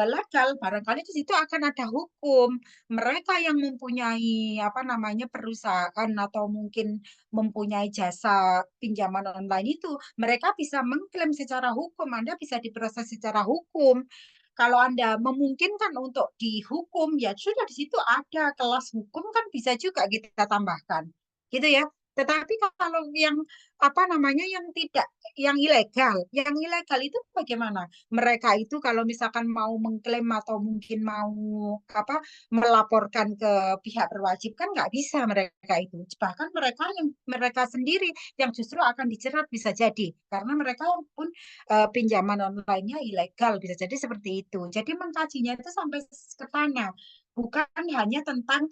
legal, barangkali di situ akan ada hukum. Mereka yang mempunyai apa namanya perusahaan atau mungkin mempunyai jasa pinjaman online itu, mereka bisa mengklaim secara hukum. Anda bisa diproses secara hukum. Kalau Anda memungkinkan untuk dihukum, ya sudah di situ ada kelas hukum kan bisa juga kita tambahkan. Gitu ya. Tetapi kalau yang apa namanya yang ilegal itu bagaimana? Mereka itu kalau misalkan mau mengklaim atau mungkin mau apa melaporkan ke pihak berwajib kan nggak bisa mereka itu. Bahkan mereka sendiri yang justru akan dijerat bisa jadi karena mereka pun pinjaman online-nya ilegal bisa jadi seperti itu. Jadi mengkajinya itu sampai ke sana. Bukan hanya tentang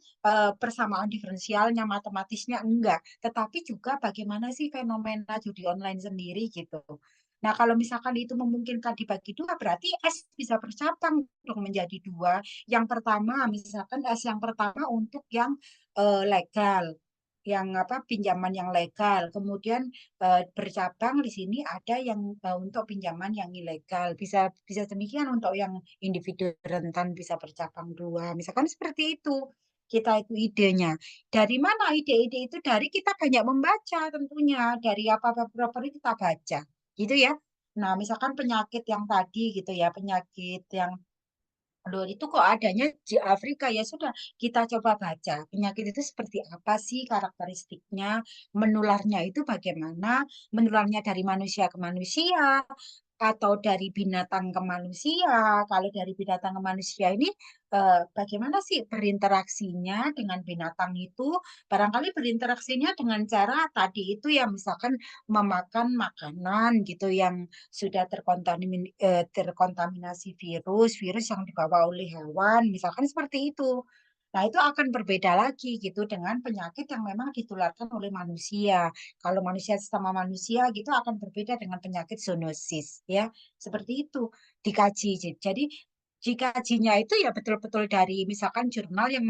persamaan diferensialnya, matematisnya, enggak. Tetapi juga bagaimana sih fenomena judi online sendiri gitu. Nah, kalau misalkan itu memungkinkan dibagi dua, berarti S bisa bercabang dong menjadi dua. Yang pertama, misalkan S yang pertama untuk yang legal, yang apa pinjaman yang legal. Kemudian bercabang di sini ada yang untuk pinjaman yang ilegal. Bisa bisa demikian untuk yang individu rentan bisa bercabang dua. Misalkan seperti itu. Kita itu idenya. Dari mana ide-ide itu? Dari kita banyak membaca tentunya. Dari apa-apa kita baca gitu ya. Nah, misalkan penyakit yang tadi gitu ya, penyakit yang loh itu kok adanya di Afrika ya sudah kita coba baca penyakit itu seperti apa sih karakteristiknya, menularnya itu bagaimana, menularnya dari manusia ke manusia atau dari binatang ke manusia. Kalau dari binatang ke manusia ini bagaimana sih berinteraksinya dengan binatang itu? Barangkali berinteraksinya dengan cara tadi itu ya misalkan memakan makanan gitu yang sudah terkontaminasi virus yang dibawa oleh hewan, misalkan seperti itu. Nah, itu akan berbeda lagi gitu dengan penyakit yang memang ditularkan oleh manusia. Kalau manusia sama manusia gitu akan berbeda dengan penyakit zoonosis ya. Seperti itu dikaji. Jadi jika kajinya itu ya betul-betul dari misalkan jurnal yang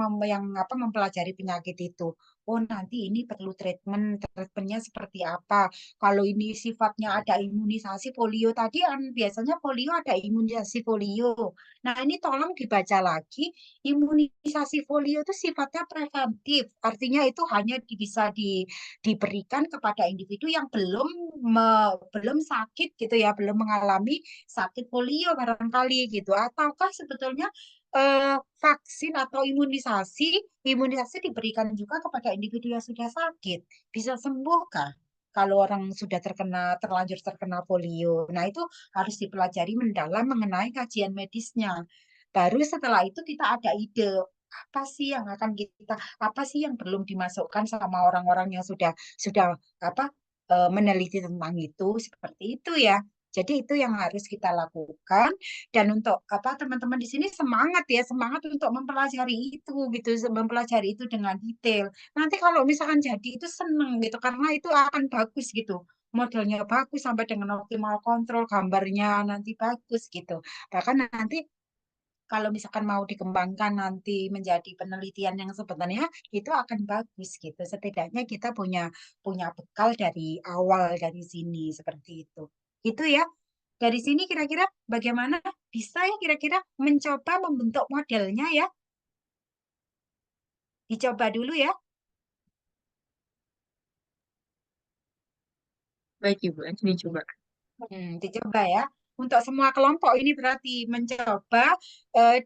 apa mempelajari penyakit itu. Oh, nanti ini perlu treatmentnya seperti apa? Kalau ini sifatnya ada imunisasi polio tadi kan biasanya polio ada imunisasi polio. Nah, ini tolong dibaca lagi. Imunisasi polio itu sifatnya preventif. Artinya itu hanya bisa diberikan kepada individu yang belum sakit gitu ya, belum mengalami sakit polio barangkali gitu. Ataukah sebetulnya vaksin atau imunisasi diberikan juga kepada individu yang sudah sakit. Bisa sembuh kah? kalau orang sudah terlanjur terkena polio. Nah, itu harus dipelajari mendalam mengenai kajian medisnya. Baru setelah itu kita ada ide apa sih yang akan kita, apa sih yang belum dimasukkan sama orang-orang yang sudah apa meneliti tentang itu, seperti itu ya. Jadi itu yang harus kita lakukan, dan untuk apa teman-teman di sini semangat ya, semangat untuk mempelajari itu gitu, mempelajari itu dengan detail. Nanti kalau misalkan jadi itu seneng gitu, karena itu akan bagus gitu. Modelnya bagus sampai dengan optimal kontrol, gambarnya nanti bagus gitu. Bahkan nanti kalau misalkan mau dikembangkan nanti menjadi penelitian yang sebenarnya itu akan bagus gitu. Setidaknya kita punya punya bekal dari awal dari sini seperti itu. Gitu ya. Dari sini kira-kira bagaimana? Bisa ya kira-kira mencoba membentuk modelnya ya? Dicoba dulu ya. Baik Ibu, nanti dicoba. Dicoba ya. Untuk semua kelompok ini berarti mencoba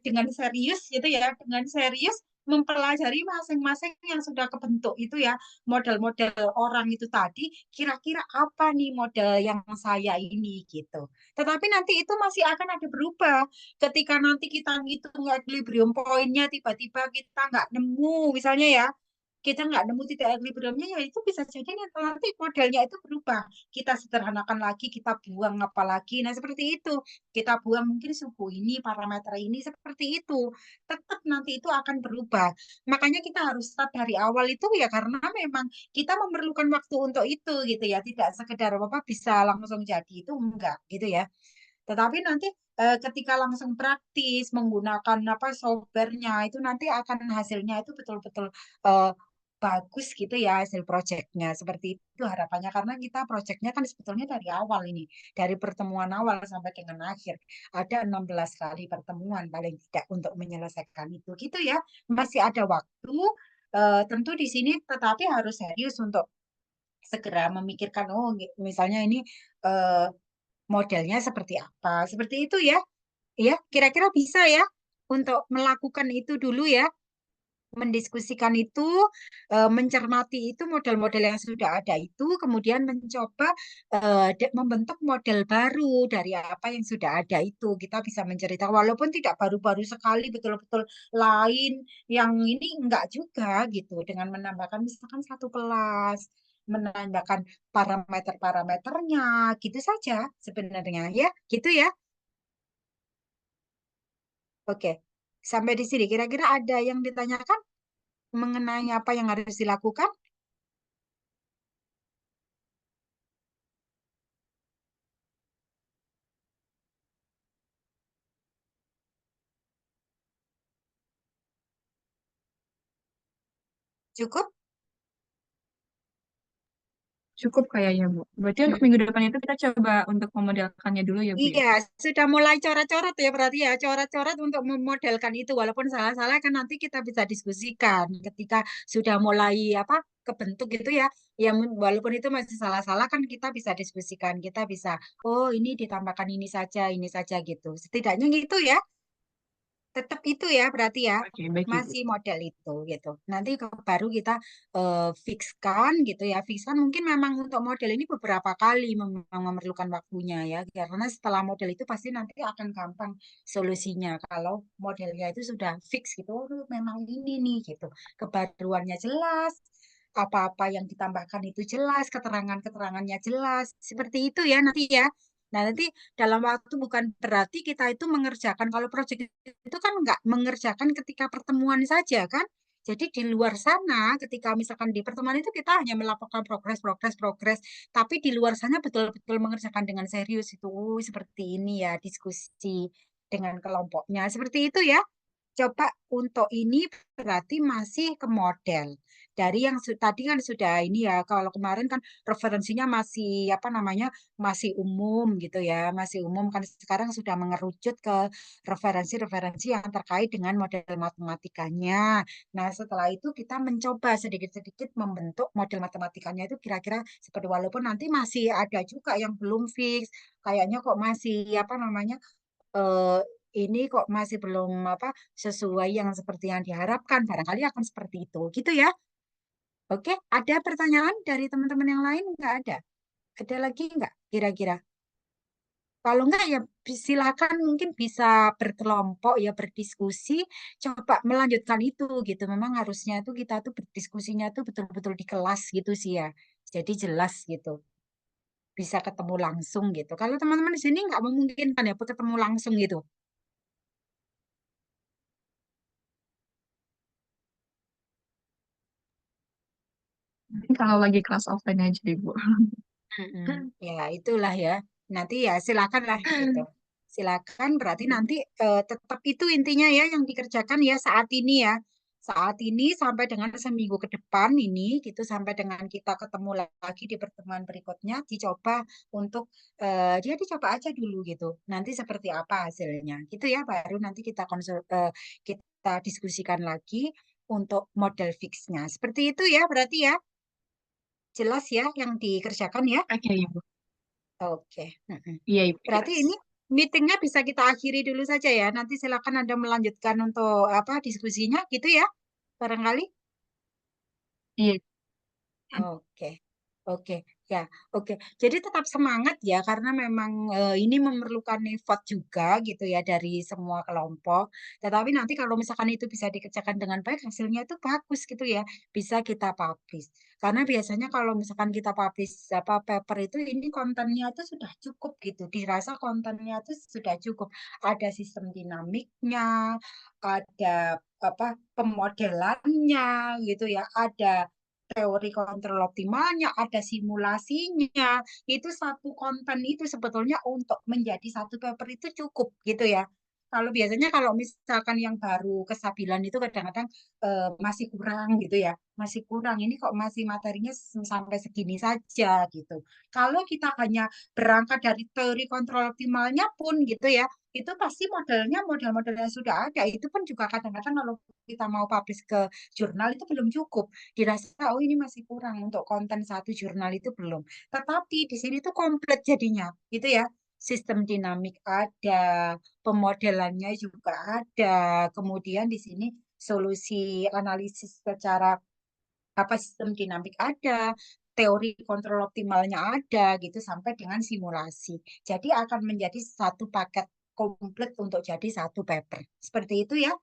dengan serius gitu ya, dengan serius mempelajari masing-masing yang sudah kebentuk itu ya, model-model orang itu tadi, kira-kira apa nih model yang saya ini gitu. Tetapi nanti itu masih akan ada berubah. Ketika nanti kita ngitung equilibrium pointnya, tiba-tiba kita nggak nemu, misalnya ya, kita nggak nemu titik equilibriumnya, ya itu bisa jadi nanti modelnya itu berubah. Kita sederhanakan lagi, kita buang apa lagi. Nah, seperti itu. Kita buang mungkin suku ini, parameter ini, seperti itu. Tetap nanti itu akan berubah. Makanya kita harus start dari awal itu ya, karena memang kita memerlukan waktu untuk itu gitu ya. Tidak sekedar apa bisa langsung jadi, itu enggak gitu ya. Tetapi nanti ketika langsung praktis menggunakan apa softwarenya itu nanti akan hasilnya itu betul-betul eh, bagus gitu ya hasil proyeknya. Seperti itu harapannya, karena kita proyeknya kan sebetulnya dari awal ini, dari pertemuan awal sampai dengan akhir. Ada 16 kali pertemuan paling tidak untuk menyelesaikan itu. Gitu ya. Masih ada waktu, tentu di sini tetapi harus serius untuk segera memikirkan, oh misalnya ini eh, modelnya seperti apa. Seperti itu ya. Ya, kira-kira bisa ya untuk melakukan itu dulu ya, mendiskusikan itu, mencermati itu model-model yang sudah ada itu, kemudian mencoba membentuk model baru dari apa yang sudah ada itu. Kita bisa menceritakan, walaupun tidak baru-baru sekali, betul-betul lain, yang ini enggak juga gitu, dengan menambahkan misalkan satu kelas, menambahkan parameter-parameternya, gitu saja sebenarnya ya, gitu ya. Oke, sampai di sini kira-kira ada yang ditanyakan mengenai apa yang harus dilakukan? Cukup? Cukup kayaknya Bu. Berarti untuk Hmm. minggu depan itu kita coba untuk memodelkannya dulu ya Bu ya. Iya, sudah mulai coret-coret ya berarti ya, coret-coret untuk memodelkan itu. Walaupun salah-salah kan nanti kita bisa diskusikan ketika sudah mulai apa kebentuk gitu ya. Yang walaupun itu masih salah-salah kan kita bisa diskusikan, kita bisa, oh ini ditambahkan ini saja gitu. Setidaknya gitu ya. Tetap itu ya berarti ya, Oke, baik Ibu. masih model itu gitu. Nanti baru kita fixkan gitu ya. Fixkan mungkin memang untuk model ini beberapa kali memang memerlukan waktunya ya. Karena setelah model itu pasti nanti akan gampang solusinya. Kalau modelnya itu sudah fix gitu, oh, memang ini nih gitu. Kebaruannya jelas, apa-apa yang ditambahkan itu jelas, keterangan-keterangannya jelas. Seperti itu ya nanti ya. Nah, nanti dalam waktu bukan berarti kita itu mengerjakan, kalau proyek itu kan nggak mengerjakan ketika pertemuan saja kan. Jadi di luar sana, ketika misalkan di pertemuan itu kita hanya melaporkan progres, tapi di luar sana betul-betul mengerjakan dengan serius itu. Oh, seperti ini ya diskusi dengan kelompoknya. Seperti itu ya. Coba untuk ini berarti masih ke model. Dari yang tadi kan sudah ini ya, kalau kemarin kan referensinya masih apa namanya, masih umum gitu ya, masih umum kan, sekarang sudah mengerucut ke referensi-referensi yang terkait dengan model matematikanya. Nah, setelah itu kita mencoba sedikit-sedikit membentuk model matematikanya itu kira-kira seperti, walaupun nanti masih ada juga yang belum fix, kayaknya kok masih apa namanya, eh, ini kok masih belum apa sesuai yang seperti yang diharapkan, barangkali akan seperti itu gitu ya. Oke, ada pertanyaan dari teman-teman yang lain? Nggak ada? Ada lagi nggak kira-kira? Kalau enggak ya silakan mungkin bisa berkelompok ya berdiskusi, coba melanjutkan itu gitu. Memang harusnya tuh kita tuh berdiskusinya tuh betul-betul di kelas gitu sih ya. Jadi jelas gitu, bisa ketemu langsung gitu. Kalau teman-teman di sini nggak memungkinkan ya ketemu langsung gitu. Mungkin kalau lagi kelas offline aja, Ibu. Ya, itulah ya. Nanti ya silakan lah gitu. Silakan berarti nanti tetap itu intinya ya yang dikerjakan ya saat ini ya. Saat ini sampai dengan seminggu ke depan ini gitu sampai dengan kita ketemu lagi di pertemuan berikutnya dicoba untuk dia dicoba aja dulu gitu. Nanti seperti apa hasilnya. Gitu ya baru nanti kita diskusikan lagi untuk model fixnya. Seperti itu ya berarti ya. Jelas ya yang dikerjakan ya. Oke, Ibu. Oke. Iya, Ibu, Berarti jelas. ini meetingnya bisa kita akhiri dulu saja ya. Nanti silakan Anda melanjutkan untuk apa diskusinya gitu ya. Barangkali. Iya. Oke. Oke. Ya, oke. Jadi tetap semangat ya karena memang ini memerlukan effort juga gitu ya dari semua kelompok. Tetapi nanti kalau misalkan itu bisa dikerjakan dengan baik hasilnya itu bagus gitu ya. Bisa kita publish. Karena biasanya kalau misalkan kita publish apa paper itu ini kontennya itu sudah cukup gitu. Dirasa kontennya itu sudah cukup. Ada sistem dinamiknya, ada apa pemodelannya gitu ya, ada teori kontrol optimalnya, ada simulasinya. Itu satu konten itu sebetulnya untuk menjadi satu paper itu cukup gitu ya. Kalau biasanya kalau misalkan yang baru kesabilan itu kadang-kadang masih kurang gitu ya. Masih kurang. Ini kok masih materinya sampai segini saja gitu. Kalau kita hanya berangkat dari teori kontrol optimalnya pun gitu ya, itu pasti modelnya model-model yang sudah ada. Itu pun juga kadang-kadang kalau kita mau publish ke jurnal itu belum cukup dirasa oh ini masih kurang untuk konten satu jurnal itu belum. Tetapi di sini tuh komplit jadinya, gitu ya. Sistem dinamik ada, pemodelannya juga ada, kemudian di sini solusi analisis secara apa sistem dinamik ada, teori kontrol optimalnya ada gitu sampai dengan simulasi. Jadi akan menjadi satu paket komplit untuk jadi satu paper. Seperti itu ya.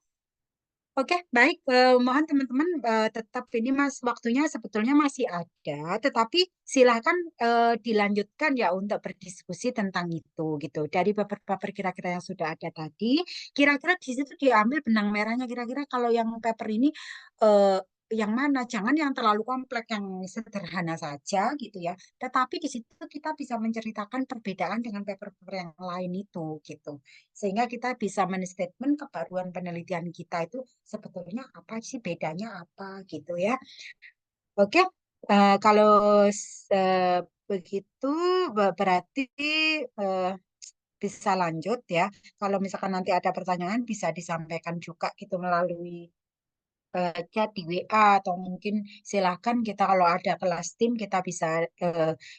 Oke, baik. Mohon teman-teman tetap ini Mas waktunya sebetulnya masih ada, tetapi silakan dilanjutkan ya untuk berdiskusi tentang itu gitu. Dari paper-paper kira-kira yang sudah ada tadi, kira-kira di situ diambil benang merahnya kira-kira kalau yang paper ini eh, yang mana? Jangan yang terlalu kompleks, yang sederhana saja gitu ya. Tetapi di situ kita bisa menceritakan perbedaan dengan paper-paper yang lain itu gitu. Sehingga kita bisa menstatement kebaruan penelitian kita itu sebetulnya apa sih bedanya apa gitu ya. Oke, kalau begitu berarti eh, bisa lanjut ya. Kalau misalkan nanti ada pertanyaan bisa disampaikan juga gitu melalui chat di WA atau mungkin silahkan kita kalau ada kelas tim kita bisa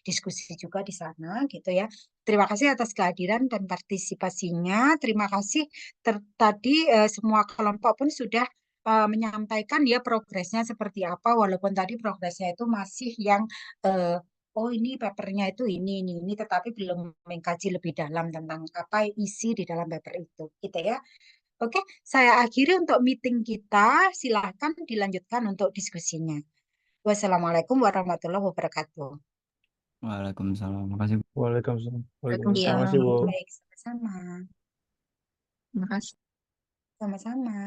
diskusi juga di sana gitu ya. Terima kasih atas kehadiran dan partisipasinya. Terima kasih tadi semua kelompok pun sudah menyampaikan ya progresnya seperti apa walaupun tadi progresnya itu masih yang oh ini papernya itu ini tetapi belum mengkaji lebih dalam tentang apa isi di dalam paper itu gitu ya. Oke, saya akhiri untuk meeting kita. Silahkan dilanjutkan untuk diskusinya. Wassalamualaikum warahmatullahi wabarakatuh. Waalaikumsalam. Makasih. Waalaikumsalam. Iya, Terima kasih, Bu. baik, sama-sama. Terima kasih. Sama-sama.